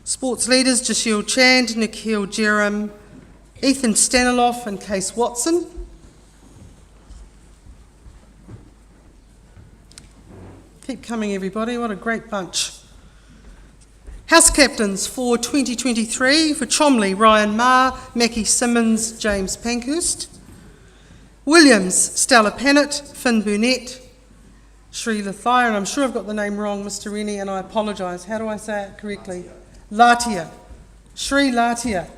Sports leaders, Jashiel Chand, Nikhil Jerem, Ethan Staniloff and Case Watson. Keep coming, everybody, what a great bunch. House captains for 2023, for Chomley, Ryan Marr, Mackie Simmons, James Pankhurst. Williams, Stella Pannett, Finn Burnett, Sri Lathia, and I'm sure I've got the name wrong, Mr. Rennie, and I apologise. How do I say it correctly? Latia. Sri Latia.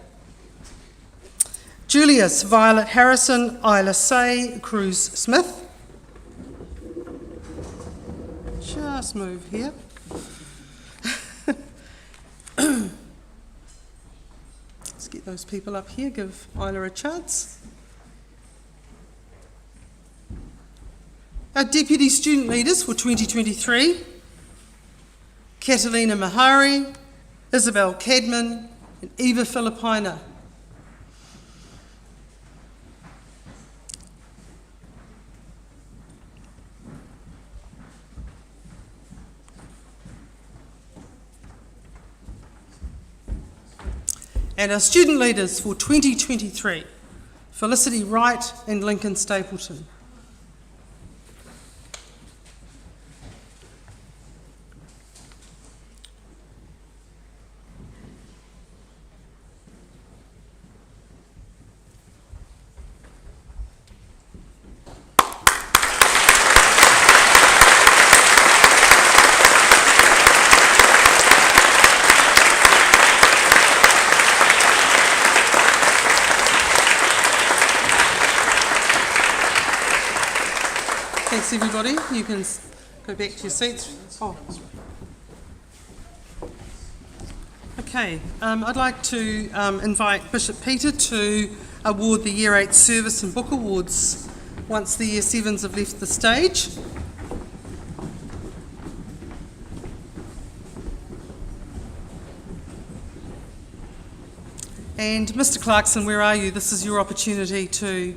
Julius, Violet Harrison, Isla Say, Cruz Smith. Just move here. Let's get those people up here, give Isla a chance. Our deputy student leaders for 2023, Catalina Mahari, Isabel Cadman and Eva Filipina. And our student leaders for 2023, Felicity Wright and Lincoln Stapleton. Thanks, everybody. You can go back to your seats. Oh. Okay, I'd like to invite Bishop Peter to award the Year 8 Service and Book Awards once the Year 7s have left the stage. And Mr. Clarkson, where are you? This is your opportunity to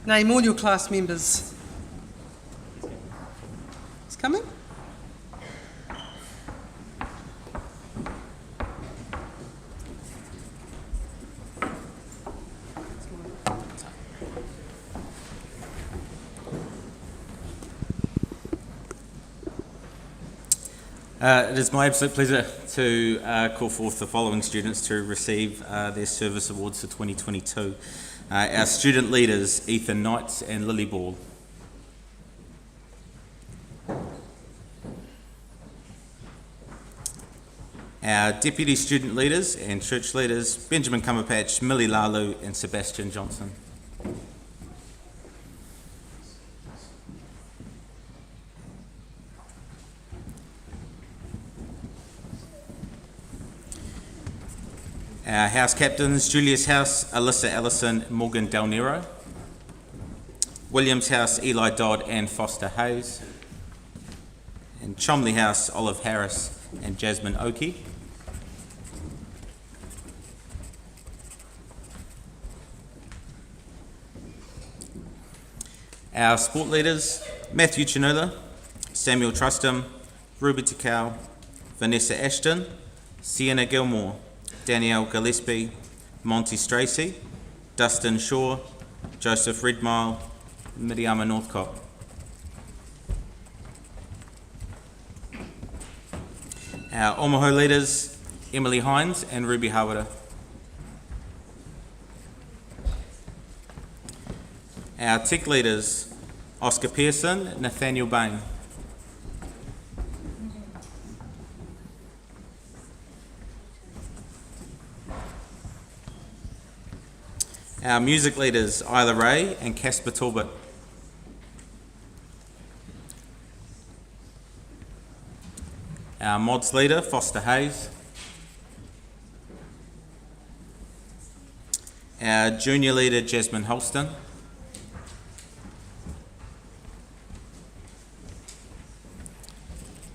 name all your class members. It's coming? It is my absolute pleasure to call forth the following students to receive their service awards for 2022. Our student leaders, Ethan Knights and Lily Ball. Our deputy student leaders and church leaders, Benjamin Cumberpatch, Millie Lalu and Sebastian Johnson. Our house captains, Julius House, Alyssa Ellison, Morgan Del Nero. Williams House, Eli Dodd and Foster Hayes. And Chomley House, Olive Harris and Jasmine Oakey. Our sport leaders, Matthew Chinula, Samuel Trustham, Ruby Takau, Vanessa Ashton, Sienna Gilmore, Danielle Gillespie, Monty Stracy, Dustin Shaw, Joseph Redmile, Miriama Northcott. Our Omaha leaders, Emily Hines and Ruby Hawara. Our tech leaders, Oscar Pearson, Nathaniel Bain. Our music leaders, Isla Ray and Casper Talbot. Our mods leader, Foster Hayes. Our junior leader, Jasmine Holston.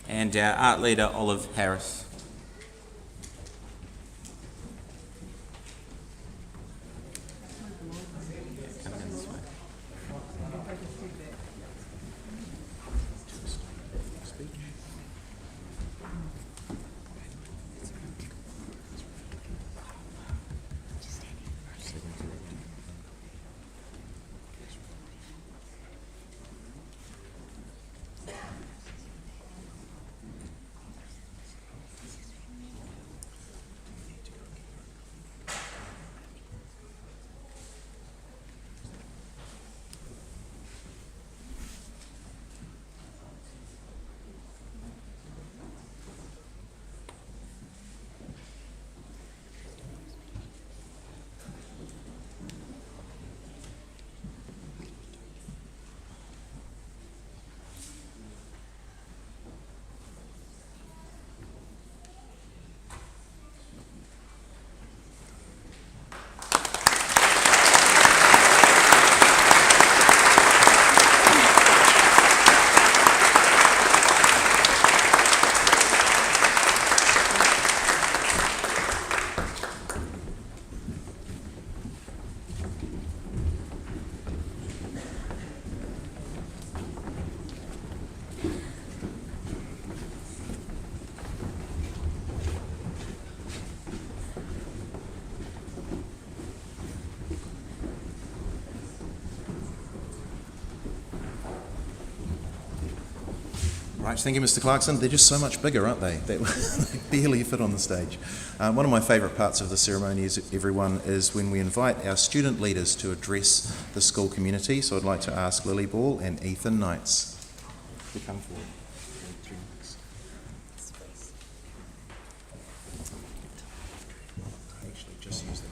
And our art leader, Olive Harris. Right, thank you, Mr. Clarkson. They're just so much bigger, aren't they? They barely fit on the stage. One of my favourite parts of the ceremony, everyone, is when we invite our student leaders to address the school community. So I'd like to ask Lily Ball and Ethan Knights to come forward. Actually, just use the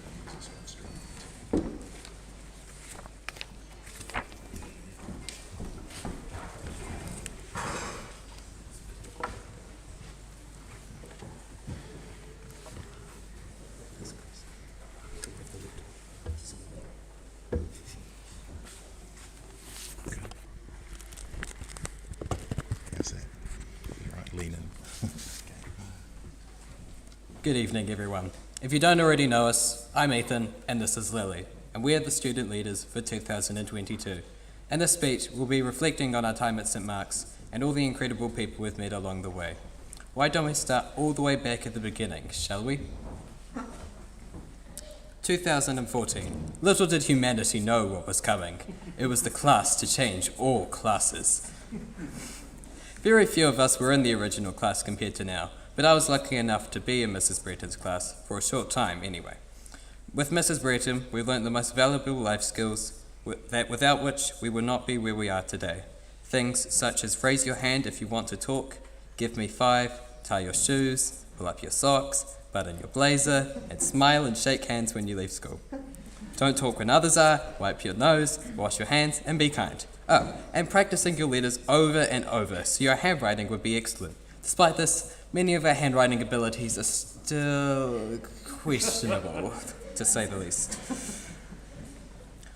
Good evening, everyone. If you don't already know us, I'm Ethan, and this is Lily, and we are the student leaders for 2022. In this speech, we'll be reflecting on our time at St. Mark's and all the incredible people we've met along the way. Why don't we start all the way back at the beginning, shall we? 2014. Little did humanity know what was coming. It was the class to change all classes. Very few of us were in the original class compared to now, but I was lucky enough to be in Mrs. Breton's class, for a short time anyway. With Mrs. Breton, we learnt the most valuable life skills that without which we would not be where we are today. Things such as raise your hand if you want to talk, give me 5, tie your shoes, pull up your socks, button your blazer, and smile and shake hands when you leave school. Don't talk when others are, wipe your nose, wash your hands, and be kind. Oh, and practicing your letters over and over so your handwriting would be excellent. Despite this, many of our handwriting abilities are still questionable, to say the least.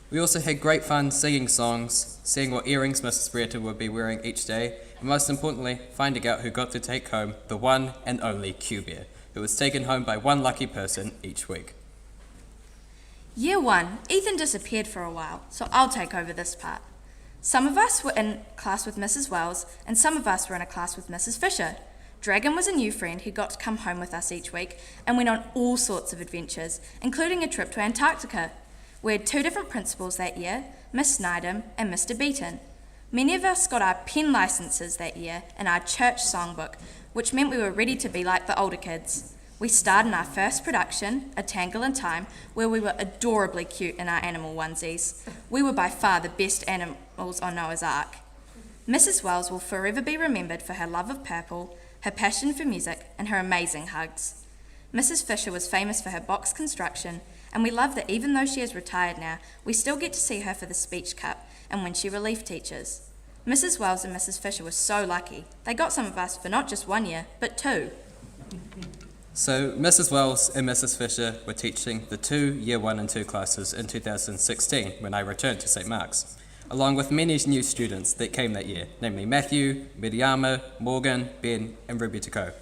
We also had great fun singing songs, seeing what earrings Mrs. Breton would be wearing each day, and most importantly, finding out who got to take home the one and only Q-Bear, who was taken home by one lucky person each week. Year 1, Ethan disappeared for a while, so I'll take over this part. Some of us were in class with Mrs. Wells, and some of us were in a class with Mrs. Fisher. Dragon was a new friend who got to come home with us each week and went on all sorts of adventures, including a trip to Antarctica. We had 2 different principals that year, Miss Snydham and Mr. Beaton. Many of us got our pen licenses that year and our church songbook, which meant we were ready to be like the older kids. We starred in our first production, A Tangle in Time, where we were adorably cute in our animal onesies. We were by far the best animals on Noah's Ark. Mrs. Wells will forever be remembered for her love of purple, her passion for music, and her amazing hugs. Mrs. Fisher was famous for her box construction, and we love that even though she is retired now, we still get to see her for the speech cup and when she relief teaches. Mrs. Wells and Mrs. Fisher were so lucky. They got some of us for not just 1 year, but 2. So Mrs. Wells and Mrs. Fisher were teaching the 2 Year 1 and 2 classes in 2016 when I returned to St. Mark's, along with many new students that came that year, namely Matthew, Miriama, Morgan, Ben, and Ruby Tako.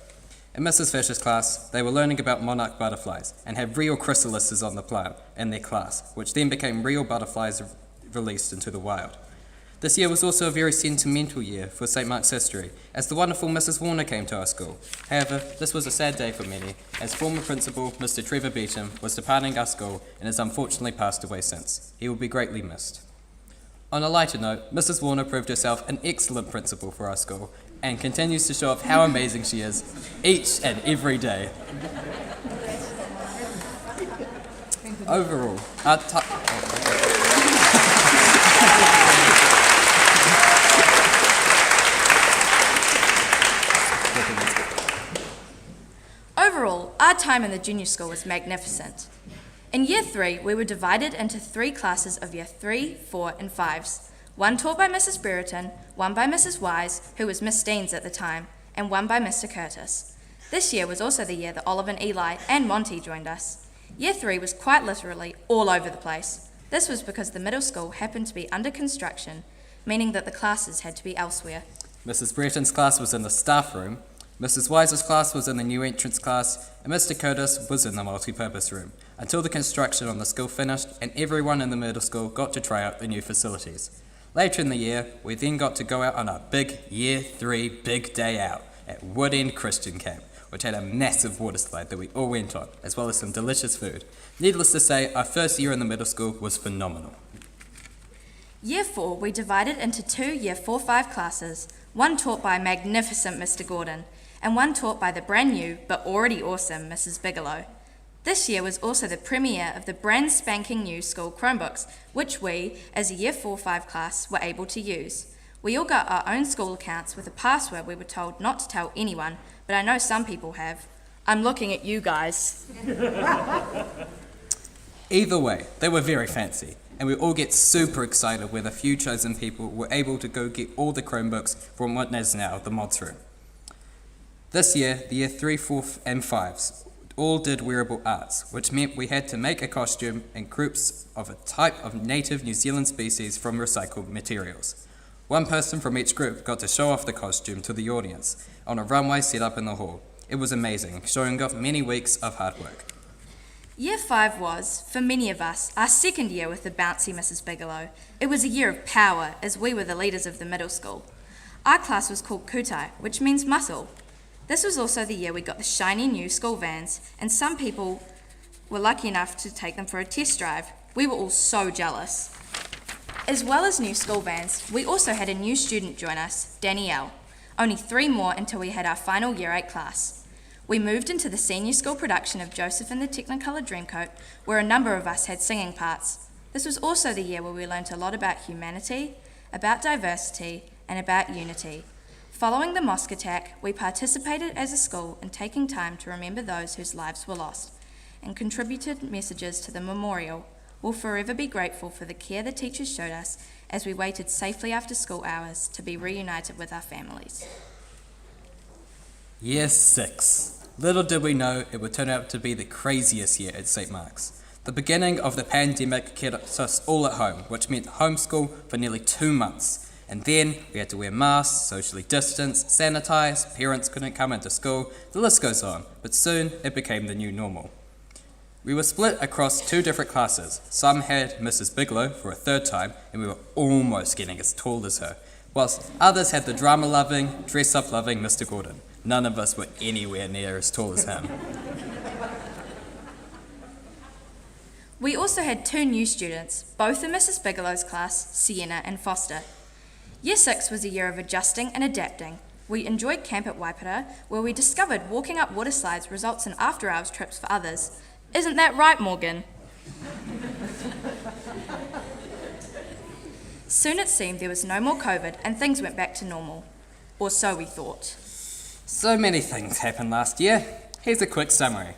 In Mrs. Fisher's class, they were learning about monarch butterflies and had real chrysalises on the plant in their class, which then became real butterflies released into the wild. This year was also a very sentimental year for St. Mark's history, as the wonderful Mrs. Warner came to our school. However, this was a sad day for many, as former principal Mr. Trevor Beecham was departing our school and has unfortunately passed away since. He will be greatly missed. On a lighter note, Mrs. Warner proved herself an excellent principal for our school and continues to show off how amazing she is each and every day. Overall, our time in the junior school was magnificent. In Year 3, we were divided into 3 classes of Year 3, 4 and 5s. One taught by Mrs. Brereton, one by Mrs. Wise, who was Miss Deans at the time, and one by Mr. Curtis. This year was also the year that Olive and Eli and Monty joined us. Year 3 was quite literally all over the place. This was because the middle school happened to be under construction, meaning that the classes had to be elsewhere. Mrs. Brereton's class was in the staff room, Mrs. Wise's class was in the new entrance class, and Mr. Curtis was in the multi-purpose room, until the construction on the school finished and everyone in the middle school got to try out the new facilities. Later in the year, we then got to go out on our big Year 3 big day out at Wood End Christian Camp, which had a massive water slide that we all went on, as well as some delicious food. Needless to say, our first year in the middle school was phenomenal. Year 4, we divided into 2 Year 4-5 classes, one taught by magnificent Mr. Gordon, and one taught by the brand new, but already awesome, Mrs. Bigelow. This year was also the premiere of the brand spanking new school Chromebooks, which we, as a Year 4-5 class, were able to use. We all got our own school accounts with a password we were told not to tell anyone, but I know some people have. I'm looking at you guys. Either way, they were very fancy, and we all get super excited when a few chosen people were able to go get all the Chromebooks from what is now the mods room. This year, the Year 3, 4 and 5s all did wearable arts, which meant we had to make a costume in groups of a type of native New Zealand species from recycled materials. One person from each group got to show off the costume to the audience on a runway set up in the hall. It was amazing, showing off many weeks of hard work. Year 5 was, for many of us, our second year with the bouncy Mrs. Bigelow. It was a year of power, as we were the leaders of the middle school. Our class was called Kutai, which means muscle. This was also the year we got the shiny new school vans, and some people were lucky enough to take them for a test drive. We were all so jealous. As well as new school vans, we also had a new student join us, Danielle. Only 3 more until we had our final Year 8 class. We moved into the senior school production of Joseph and the Technicolor Dreamcoat, where a number of us had singing parts. This was also the year where we learnt a lot about humanity, about diversity, and about unity. Following the mosque attack, we participated as a school in taking time to remember those whose lives were lost, and contributed messages to the memorial. We'll forever be grateful for the care the teachers showed us as we waited safely after school hours to be reunited with our families. Year 6. Little did we know it would turn out to be the craziest year at St. Mark's. The beginning of the pandemic kept us all at home, which meant homeschool for nearly 2 months. And then we had to wear masks, socially distance, sanitize, parents couldn't come into school, the list goes on, but soon it became the new normal. We were split across 2 different classes. Some had Mrs. Bigelow for a 3rd time, and we were almost getting as tall as her, whilst others had the drama-loving, dress-up-loving Mr. Gordon. None of us were anywhere near as tall as him. We also had 2 new students, both in Mrs. Bigelow's class, Sienna and Foster. Year 6 was a year of adjusting and adapting. We enjoyed camp at Waipara, where we discovered walking up water slides results in after-hours trips for others. Isn't that right, Morgan? Soon it seemed there was no more COVID and things went back to normal. Or so we thought. So many things happened last year. Here's a quick summary.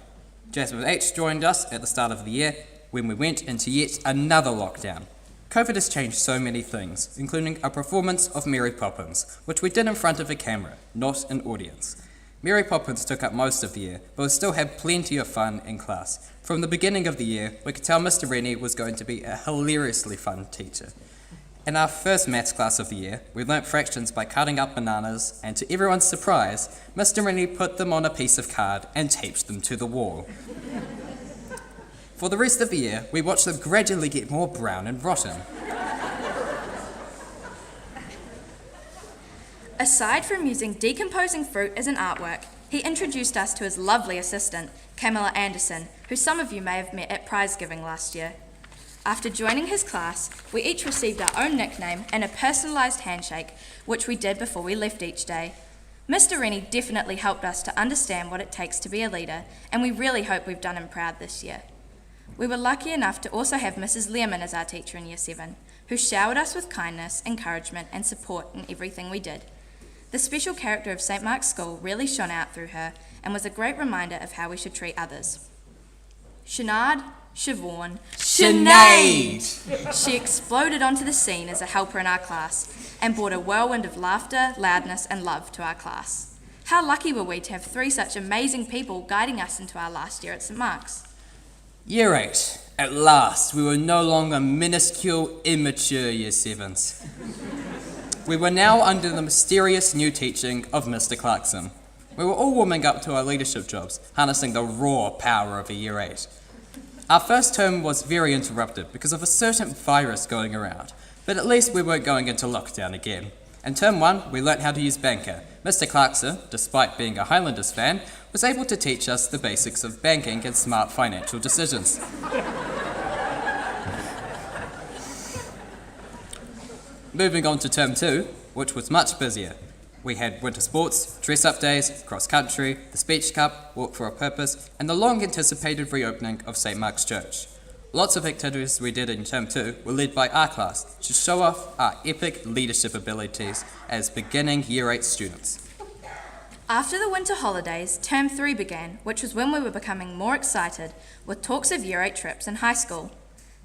Jasmine H joined us at the start of the year when we went into yet another lockdown. COVID has changed so many things, including a performance of Mary Poppins, which we did in front of a camera, not an audience. Mary Poppins took up most of the year, but we still had plenty of fun in class. From the beginning of the year, we could tell Mr. Rennie was going to be a hilariously fun teacher. In our first maths class of the year, we learnt fractions by cutting up bananas, and to everyone's surprise, Mr. Rennie put them on a piece of card and taped them to the wall. For the rest of the year, we watched them gradually get more brown and rotten. Aside from using decomposing fruit as an artwork, he introduced us to his lovely assistant, Camilla Anderson, who some of you may have met at Prizegiving last year. After joining his class, we each received our own nickname and a personalised handshake, which we did before we left each day. Mr. Rennie definitely helped us to understand what it takes to be a leader, and we really hope we've done him proud this year. We were lucky enough to also have Mrs. Learman as our teacher in Year 7, who showered us with kindness, encouragement and support in everything we did. The special character of St. Mark's School really shone out through her and was a great reminder of how we should treat others. Sinead, Siobhan, Sinead! She exploded onto the scene as a helper in our class and brought a whirlwind of laughter, loudness and love to our class. How lucky were we to have 3 such amazing people guiding us into our last year at St. Mark's. Year 8. At last, we were no longer minuscule, immature Year 7s. We were now under the mysterious new teaching of Mr. Clarkson. We were all warming up to our leadership jobs, harnessing the raw power of a Year 8. Our first term was very interrupted because of a certain virus going around, but at least we weren't going into lockdown again. In term 1, we learnt how to use Banker. Mr. Clarkson, despite being a Highlanders fan, was able to teach us the basics of banking and smart financial decisions. Moving on to term 2, which was much busier. We had winter sports, dress-up days, cross-country, the speech cup, walk for a purpose, and the long-anticipated reopening of St. Mark's Church. Lots of activities we did in term 2 were led by our class to show off our epic leadership abilities as beginning Year 8 students. After the winter holidays, term 3 began, which was when we were becoming more excited with talks of Year 8 trips in high school.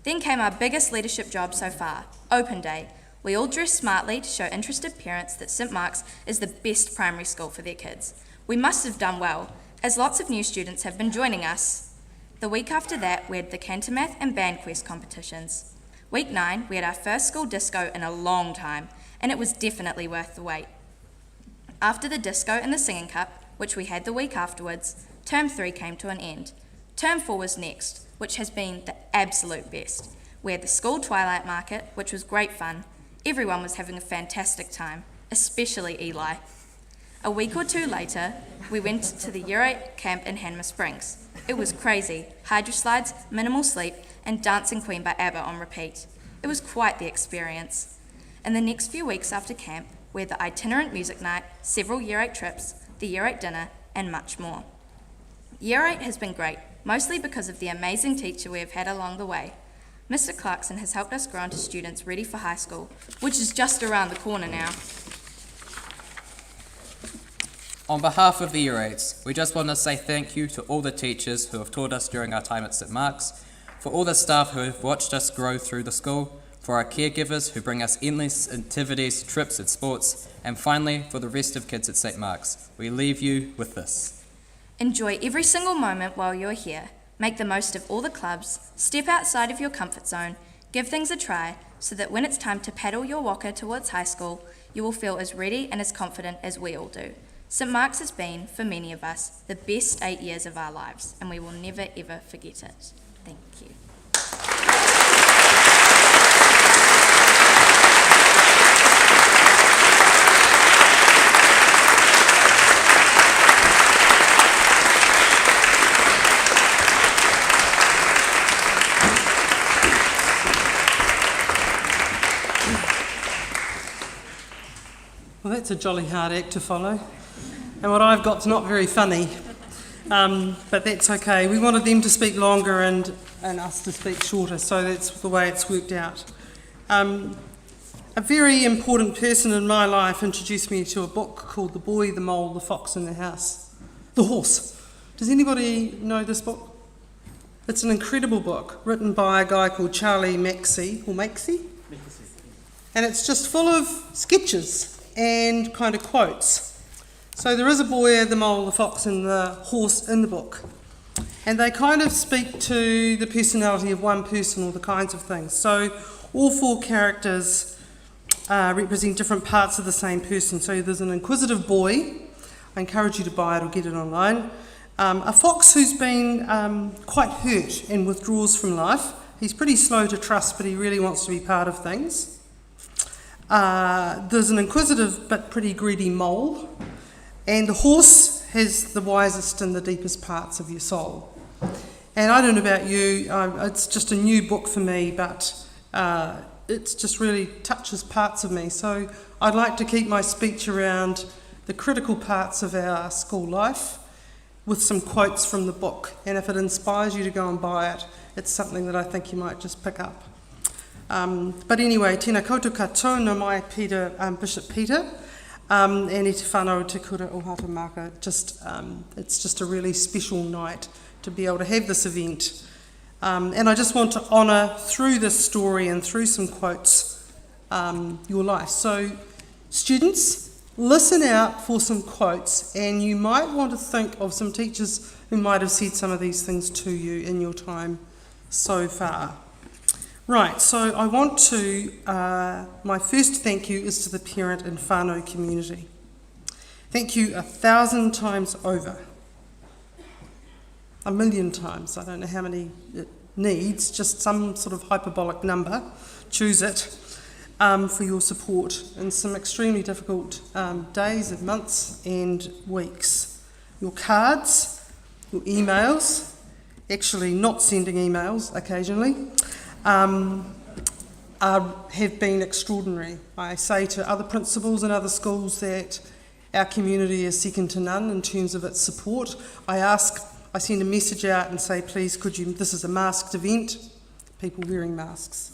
Then came our biggest leadership job so far, Open Day. We all dressed smartly to show interested parents that St. Mark's is the best primary school for their kids. We must have done well, as lots of new students have been joining us. The week after that, we had the Cantermath and Band Quest competitions. Week 9, we had our first school disco in a long time, and it was definitely worth the wait. After the disco and the singing cup, which we had the week afterwards, term 3 came to an end. Term 4 was next, which has been the absolute best. We had the school twilight market, which was great fun. Everyone was having a fantastic time, especially Eli. A week or 2 later, we went to the Year 8 camp in Hanmer Springs. It was crazy, hydro slides, minimal sleep, and Dancing Queen by ABBA on repeat. It was quite the experience. In the next few weeks after camp, we had the itinerant music night, several Year 8 trips, the Year 8 dinner, and much more. Year 8 has been great, mostly because of the amazing teacher we have had along the way. Mr. Clarkson has helped us grow into students ready for high school, which is just around the corner now. On behalf of the Year 8s, we just want to say thank you to all the teachers who have taught us during our time at St. Mark's, for all the staff who have watched us grow through the school, for our caregivers who bring us endless activities, trips and sports, and finally for the rest of kids at St. Mark's. We leave you with this. Enjoy every single moment while you're here. Make the most of all the clubs, step outside of your comfort zone, give things a try, so that when it's time to paddle your walker towards high school, you will feel as ready and as confident as we all do. St Mark's has been, for many of us, the best 8 years of our lives, and we will never ever forget it. Thank you. Well, that's a jolly hard act to follow. And what I've got's not very funny, but that's okay. We wanted them to speak longer and us to speak shorter, so that's the way it's worked out. A very important person in my life introduced me to a book called The Boy, the Mole, the Fox and the House. The Horse. Does anybody know this book? It's an incredible book written by a guy called Charlie Maxey, and it's just full of sketches and kind of quotes. So there is a boy, the mole, the fox and the horse in the book, and they kind of speak to the personality of one person or the kinds of things. So all four characters represent different parts of the same person. So there's an inquisitive boy. I encourage you to buy it or get it online. A fox who's been quite hurt and withdraws from life. He's pretty slow to trust, but he really wants to be part of things. There's an inquisitive but pretty greedy mole, and the horse has the wisest and the deepest parts of your soul. And I don't know about you, it's just a new book for me, but it just really touches parts of me. So I'd like to keep my speech around the critical parts of our school life with some quotes from the book. And if it inspires you to go and buy it, it's something that I think you might just pick up. But anyway, tēnā koutou katoa, no mai Peter, Bishop Peter, and e te whanau te kura o hata maka. It's just a really special night to be able to have this event. And I just want to honour, through this story and through some quotes, your life. So students, listen out for some quotes, and you might want to think of some teachers who might have said some of these things to you in your time so far. Right, so I want to, my first thank you is to the parent and whānau community. Thank you 1,000 times over. 1,000,000 times, I don't know how many it needs, just some sort of hyperbolic number, choose it, for your support in some extremely difficult days and months and weeks. Your cards, your emails, actually not sending emails occasionally, have been extraordinary. I say to other principals and other schools that our community is second to none in terms of its support. I send a message out and say, please, this is a masked event, people wearing masks.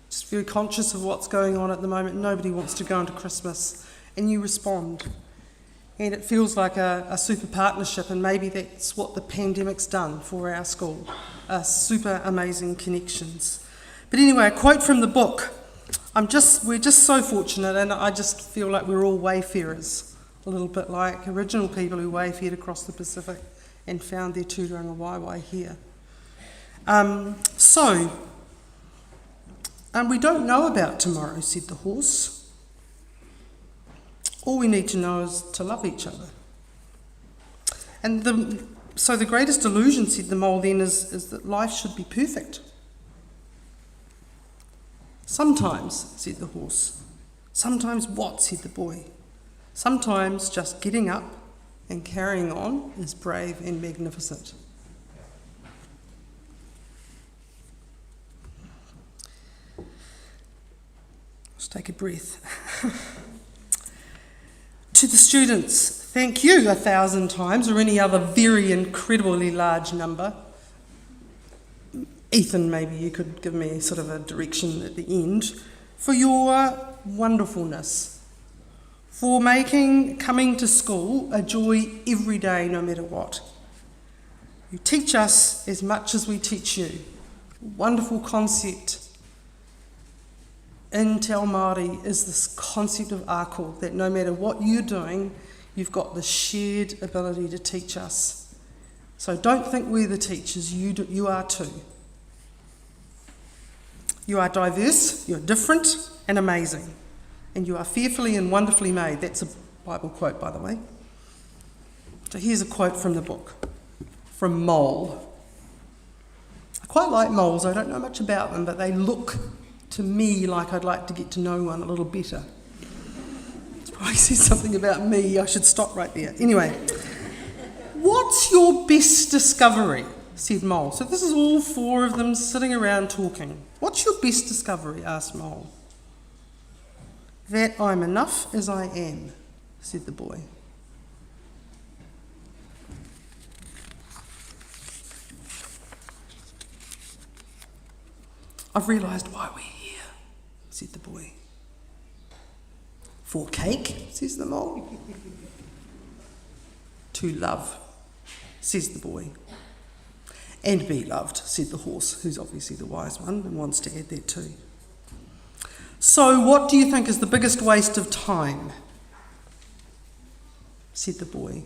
Just very conscious of what's going on at the moment. Nobody wants to go into Christmas, and you respond. And it feels like a super partnership, and maybe that's what the pandemic's done for our school. Super amazing connections. But anyway, a quote from the book. We're just so fortunate, and I just feel like we're all wayfarers, a little bit like original people who wayfared across the Pacific and found their tūranga waiwai here. We don't know about tomorrow, said the horse. All we need to know is to love each other. And so the greatest illusion, said the mole then, is that life should be perfect. Sometimes, said the horse. Sometimes what, said the boy. Sometimes just getting up and carrying on is brave and magnificent. Let's take a breath. To the students, thank you 1,000 times, or any other very incredibly large number. Ethan, maybe you could give me sort of a direction at the end, for your wonderfulness, for making coming to school a joy every day, no matter what. You teach us as much as we teach you. Wonderful concept in Te Ao Māori is this concept of ako, that no matter what you're doing, you've got the shared ability to teach us. So don't think we're the teachers, you are too. You are diverse, you're different and amazing, and you are fearfully and wonderfully made. That's a Bible quote, by the way. So here's a quote from the book, from Mole. I quite like moles. I don't know much about them, but they look to me like I'd like to get to know one a little better. It probably says something about me. I should stop right there. Anyway, what's your best discovery? Said Mole. So this is all four of them sitting around talking. What's your best discovery? Asked Mole. That I'm enough as I am, said the boy. I've realised why we're here, said the boy. For cake, says the mole. To love, says the boy. And be loved, said the horse, who's obviously the wise one and wants to add that too. So what do you think is the biggest waste of time? Said the boy.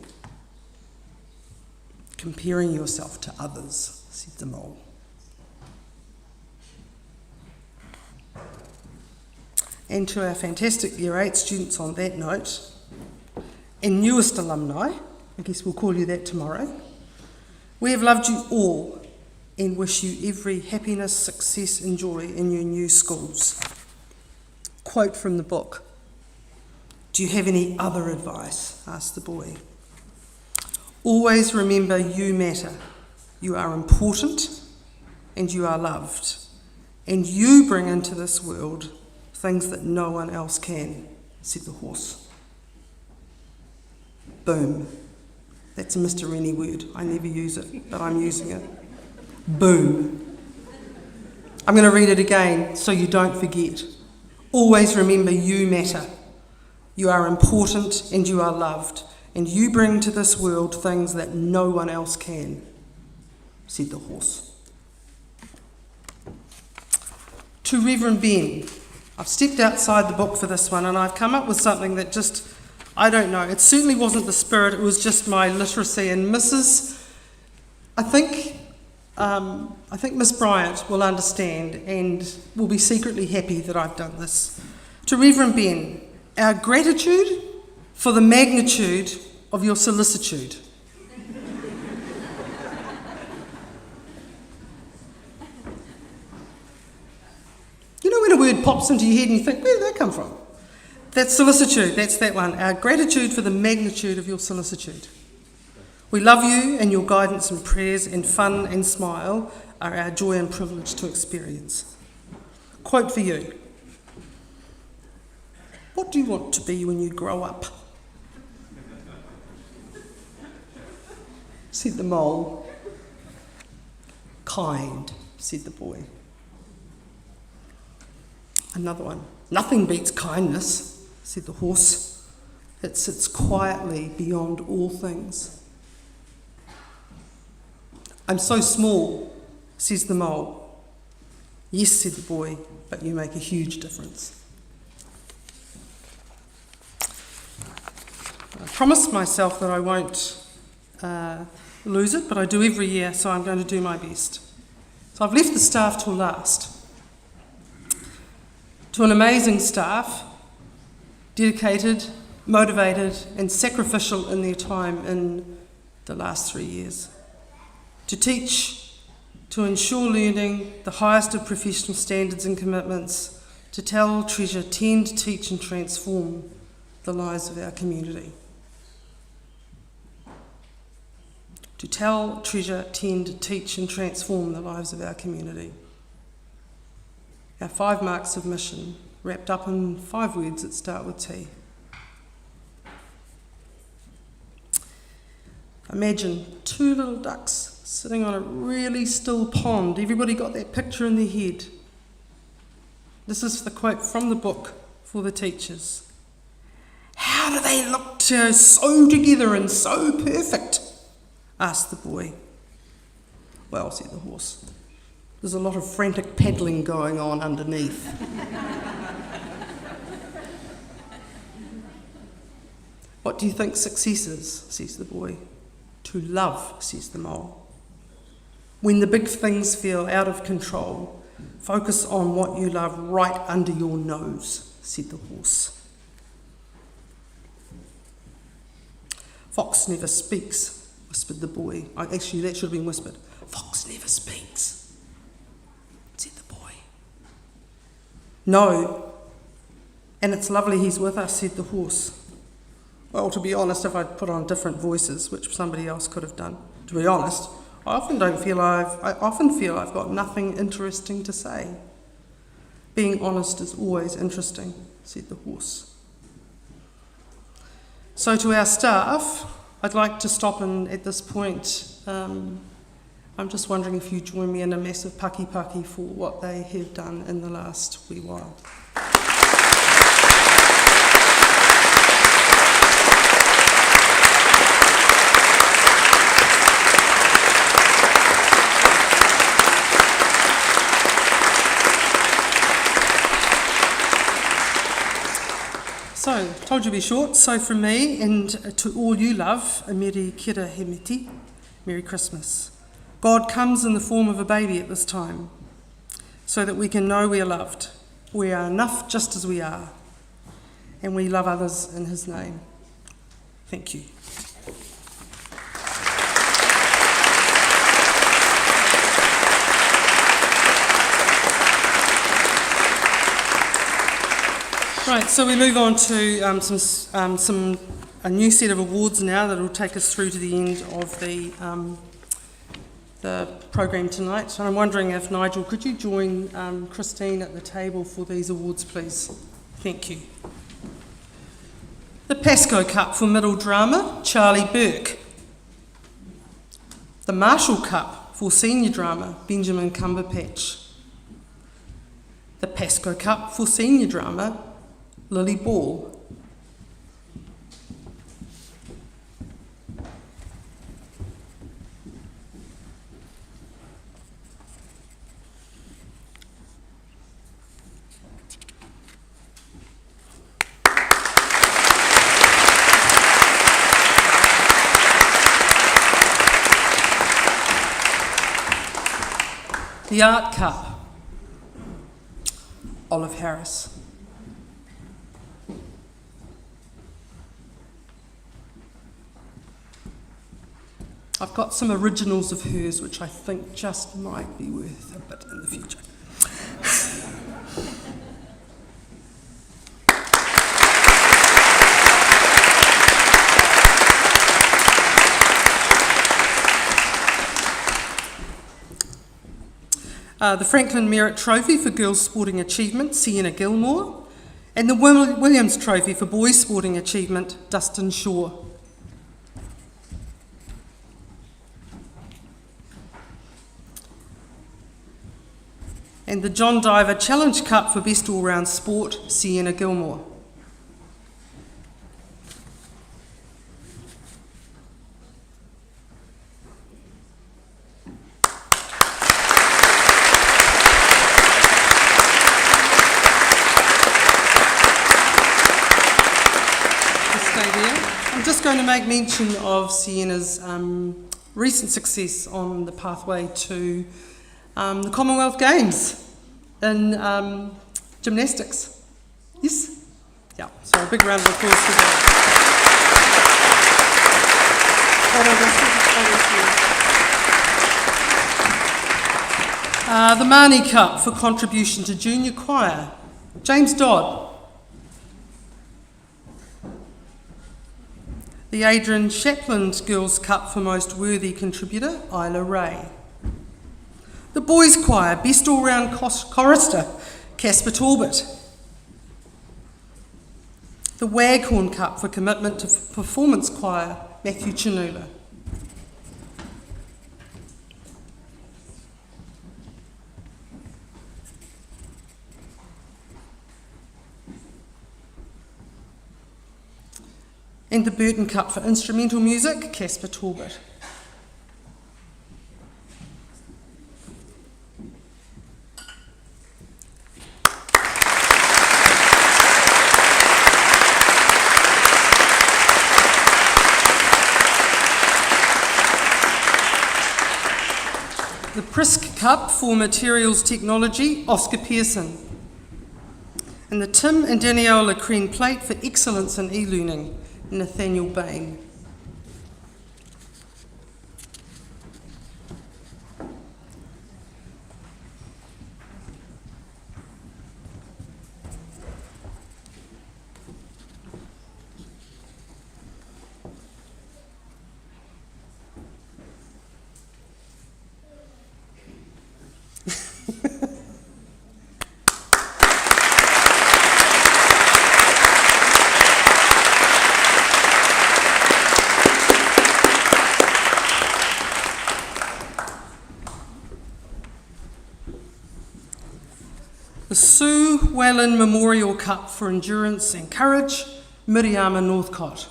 Comparing yourself to others, said the mole. And to our fantastic Year 8 students on that note, and newest alumni, I guess we'll call you that tomorrow, we have loved you all and wish you every happiness, success and joy in your new schools. Quote from the book. Do you have any other advice? Asked the boy. Always remember you matter. You are important and you are loved. And you bring into this world things that no one else can, said the horse. Boom. That's a Mr. Rennie word. I never use it, but I'm using it. Boom. I'm going to read it again so you don't forget. Always remember you matter. You are important and you are loved, and you bring to this world things that no one else can, said the horse. To Reverend Ben, I've stepped outside the book for this one and I've come up with something that just, I don't know, it certainly wasn't the spirit, it was just my literacy. And I think Miss Bryant will understand and will be secretly happy that I've done this. To Reverend Ben, our gratitude for the magnitude of your solicitude. You know when a word pops into your head and you think, where did that come from? That's solicitude, that's that one. Our gratitude for the magnitude of your solicitude. We love you, and your guidance and prayers and fun and smile are our joy and privilege to experience. Quote for you. What do you want to be when you grow up? Said the mole. Kind, said the boy. Another one. Nothing beats kindness, said the horse. It sits quietly beyond all things. I'm so small, says the mole. Yes, said the boy, but you make a huge difference. I promised myself that I won't lose it, but I do every year, so I'm going to do my best. So I've left the staff till last. To an amazing staff, dedicated, motivated and sacrificial in their time in the last 3 years. To teach, to ensure learning, the highest of professional standards and commitments, to tell, treasure, tend, teach and transform the lives of our community. To tell, treasure, tend, teach and transform the lives of our community. Our 5 marks of mission, wrapped up in 5 words that start with T. Imagine 2 little ducks sitting on a really still pond. Everybody got that picture in their head. This is the quote from the book for the teachers. How do they look so together and so perfect? Asked the boy. Well, said the horse, there's a lot of frantic paddling going on underneath. What do you think success is? Says the boy. To love, says the mole. When the big things feel out of control, focus on what you love right under your nose, said the horse. Fox never speaks, whispered the boy. Actually, that should have been whispered. Fox never speaks, said the boy. No, and it's lovely he's with us, said the horse. Well, to be honest, if I'd put on different voices, which somebody else could have done, to be honest, I often feel I've got nothing interesting to say. Being honest is always interesting, said the horse. So to our staff, I'd like to stop in at this point. I'm just wondering if you join me in a massive paki paki for what they have done in the last wee while. So, told you to be short, so from me and to all you love, a Meri Kira He Miti, Merry Christmas. God comes in the form of a baby at this time, so that we can know we are loved. We are enough just as we are, and we love others in His name. Thank you. Right, so we move on to a new set of awards now that will take us through to the end of the program tonight. And I'm wondering if, Nigel, could you join Christine at the table for these awards, please? Thank you. The Pascoe Cup for Middle Drama, Charlie Burke. The Marshall Cup for Senior Drama, Benjamin Cumberpatch. The Pascoe Cup for Senior Drama, Lily Ball. The Art Cup, Olive Harris. I've got some originals of hers which I think just might be worth a bit in the future. The Franklin Merritt Trophy for Girls Sporting Achievement, Sienna Gilmore, and the Williams Trophy for Boys Sporting Achievement, Dustin Shaw. And the John Diver Challenge Cup for Best All-Round Sport, Sienna Gilmore. I'm just going to make mention of Sienna's recent success on the pathway to the Commonwealth Games in gymnastics. Yes? Yeah, so a big round of applause for that. The Marnie Cup for contribution to junior choir, James Dodd. The Adrian Shapland Girls Cup for most worthy contributor, Isla Ray. The Boys Choir, Best All-Round Chorister, Casper Talbot. The Waghorn Cup for commitment to performance choir, Matthew Chinula. And the Burton Cup for instrumental music, Casper Talbot. The Prisk Cup for Materials Technology, Oscar Pearson. And the Tim and Danielle Lacreen Plate for Excellence in E-Learning, Nathaniel Bain. The Sue Whalen Memorial Cup for Endurance and Courage, Miriama Northcott.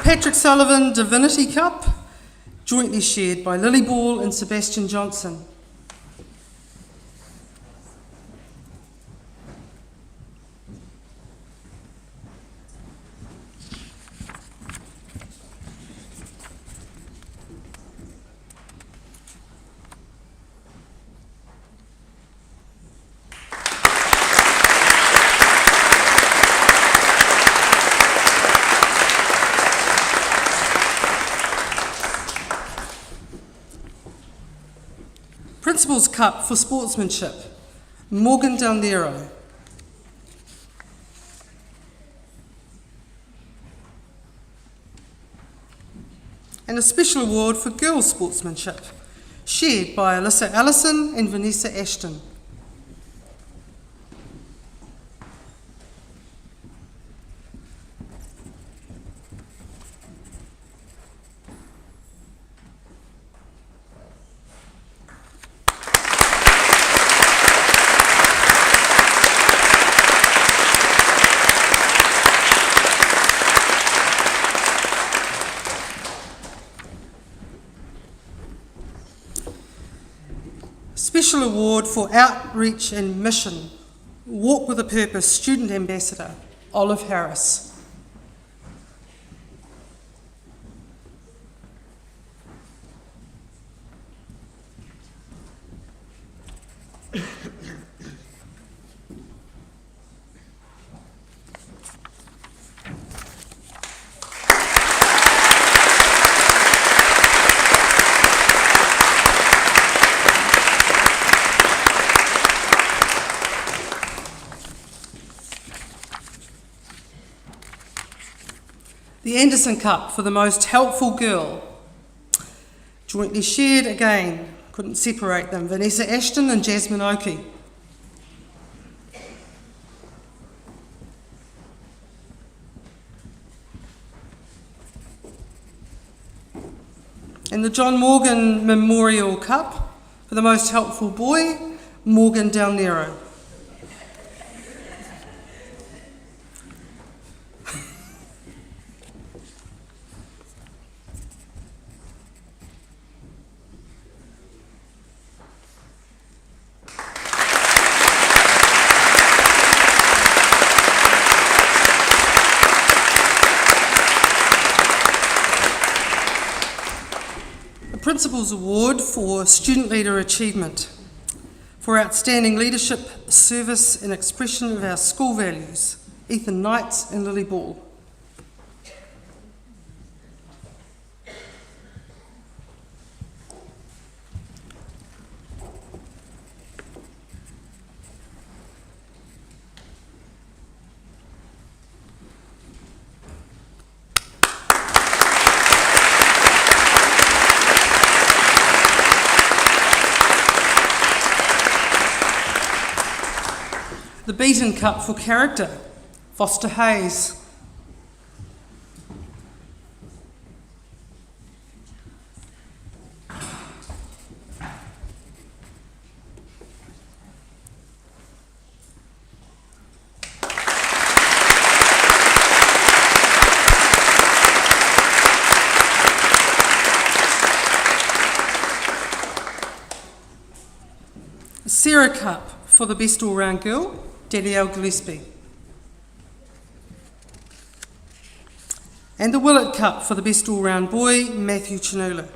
Patrick Sullivan Divinity Cup, jointly shared by Lily Ball and Sebastian Johnson. Principal's Cup for Sportsmanship, Morgan Del Nero. And a special award for girls' sportsmanship, shared by Alyssa Allison and Vanessa Ashton. Special award for Outreach and Mission, Walk with a Purpose Student Ambassador, Olive Harris. The Anderson Cup for the Most Helpful Girl, jointly shared again, couldn't separate them, Vanessa Ashton and Jasmine Oakey. And the John Morgan Memorial Cup for the Most Helpful Boy, Morgan Del Nero. Principal's Award for Student Leader Achievement for outstanding leadership, service and expression of our school values, Ethan Knight and Lily Ball. The Beaton Cup for Character, Foster Hayes. The Sarah Cup for the Best All-Round Girl, Danielle Gillespie. And the Willett Cup for the Best All-Round Boy, Matthew Chinula.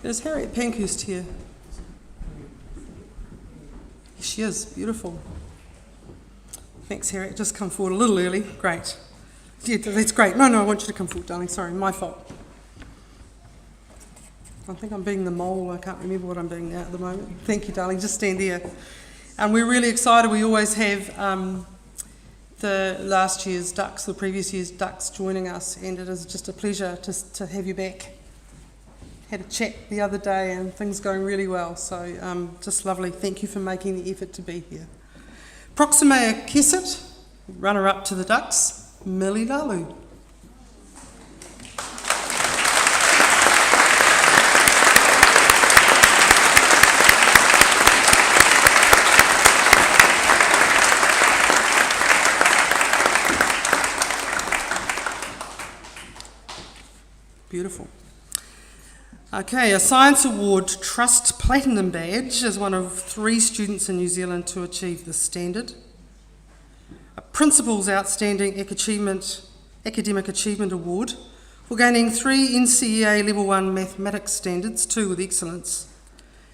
Is Harriet Pankhurst here? she is, beautiful. Thanks, Harriet. Just come forward a little early. Great. Yeah, that's great. No, I want you to come forward, darling. Sorry, my fault. I think I'm being the mole. I can't remember what I'm being now at the moment. Thank you, darling. Just stand there. And we're really excited. We always have the last year's ducks, the previous year's ducks joining us, and it is just a pleasure to have you back. Had a chat the other day and things going really well, so just lovely. Thank you for making the effort to be here. Proximea Kesset, runner-up to the ducks, Millie Lalu. Beautiful. Okay, a Science Award Trust Platinum Badge is one of 3 students in New Zealand to achieve this standard. A Principal's Outstanding Academic Achievement Award for gaining 3 NCEA Level 1 Mathematics standards, 2 with excellence.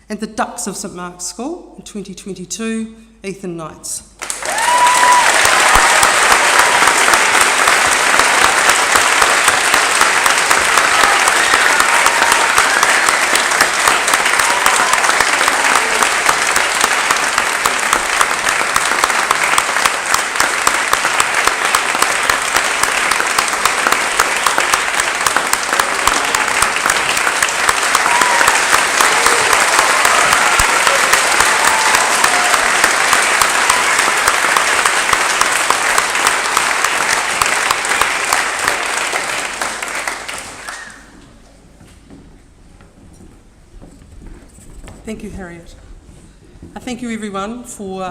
And the Ducks of St Mark's School in 2022, Ethan Knights. Thank you, Harriet. I thank you, everyone, for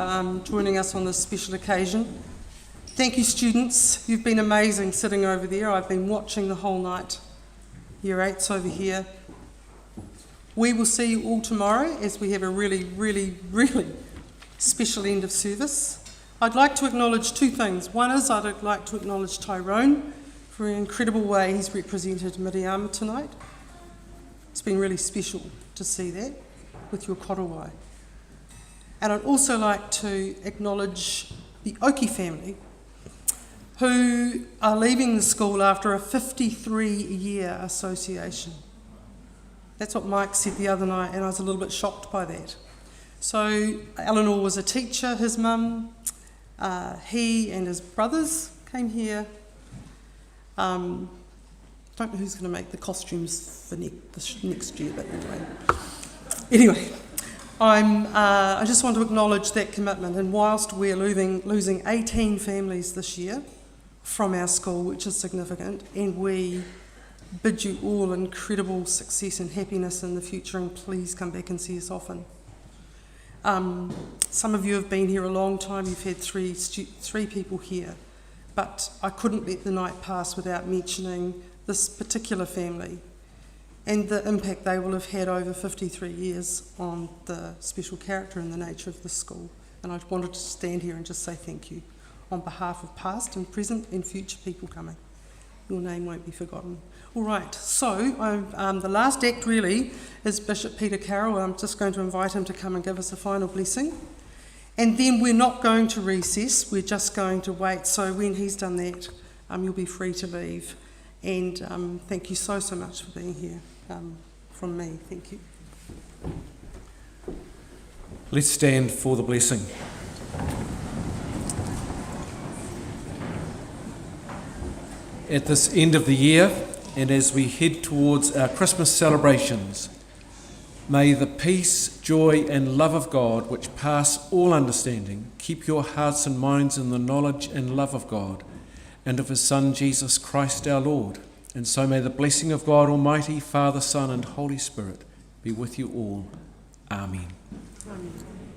joining us on this special occasion. Thank you, students. You've been amazing sitting over there. I've been watching the whole night. Year 8's over here. We will see you all tomorrow as we have a really, really, really special end of service. I'd like to acknowledge 2 things. One is I'd like to acknowledge Tyrone for an incredible way he's represented Miriam tonight. It's been really special to see that with your korowai. And I'd also like to acknowledge the Oki family who are leaving the school after a 53-year association. That's what Mike said the other night, and I was a little bit shocked by that. So Eleanor was a teacher, his mum, he and his brothers came here. Don't know who's going to make the costumes for next year, but anyway, I just want to acknowledge that commitment, and whilst we're losing 18 families this year from our school, which is significant, and we bid you all incredible success and happiness in the future, and please come back and see us often. Some of you have been here a long time, you've had three people here, but I couldn't let the night pass without mentioning this particular family and the impact they will have had over 53 years on the special character and the nature of the school. And I wanted to stand here and just say thank you on behalf of past and present and future people coming. Your name won't be forgotten. All right, so the last act really is Bishop Peter Carroll. I'm just going to invite him to come and give us a final blessing. And then we're not going to recess, we're just going to wait. So when he's done that, you'll be free to leave. And thank you so much for being here from me. Thank you. Let's stand for the blessing. At this end of the year, and as we head towards our Christmas celebrations, may the peace, joy and love of God, which pass all understanding, keep your hearts and minds in the knowledge and love of God and of his Son, Jesus Christ our Lord. And so may the blessing of God Almighty, Father, Son and Holy Spirit be with you all. Amen. Amen.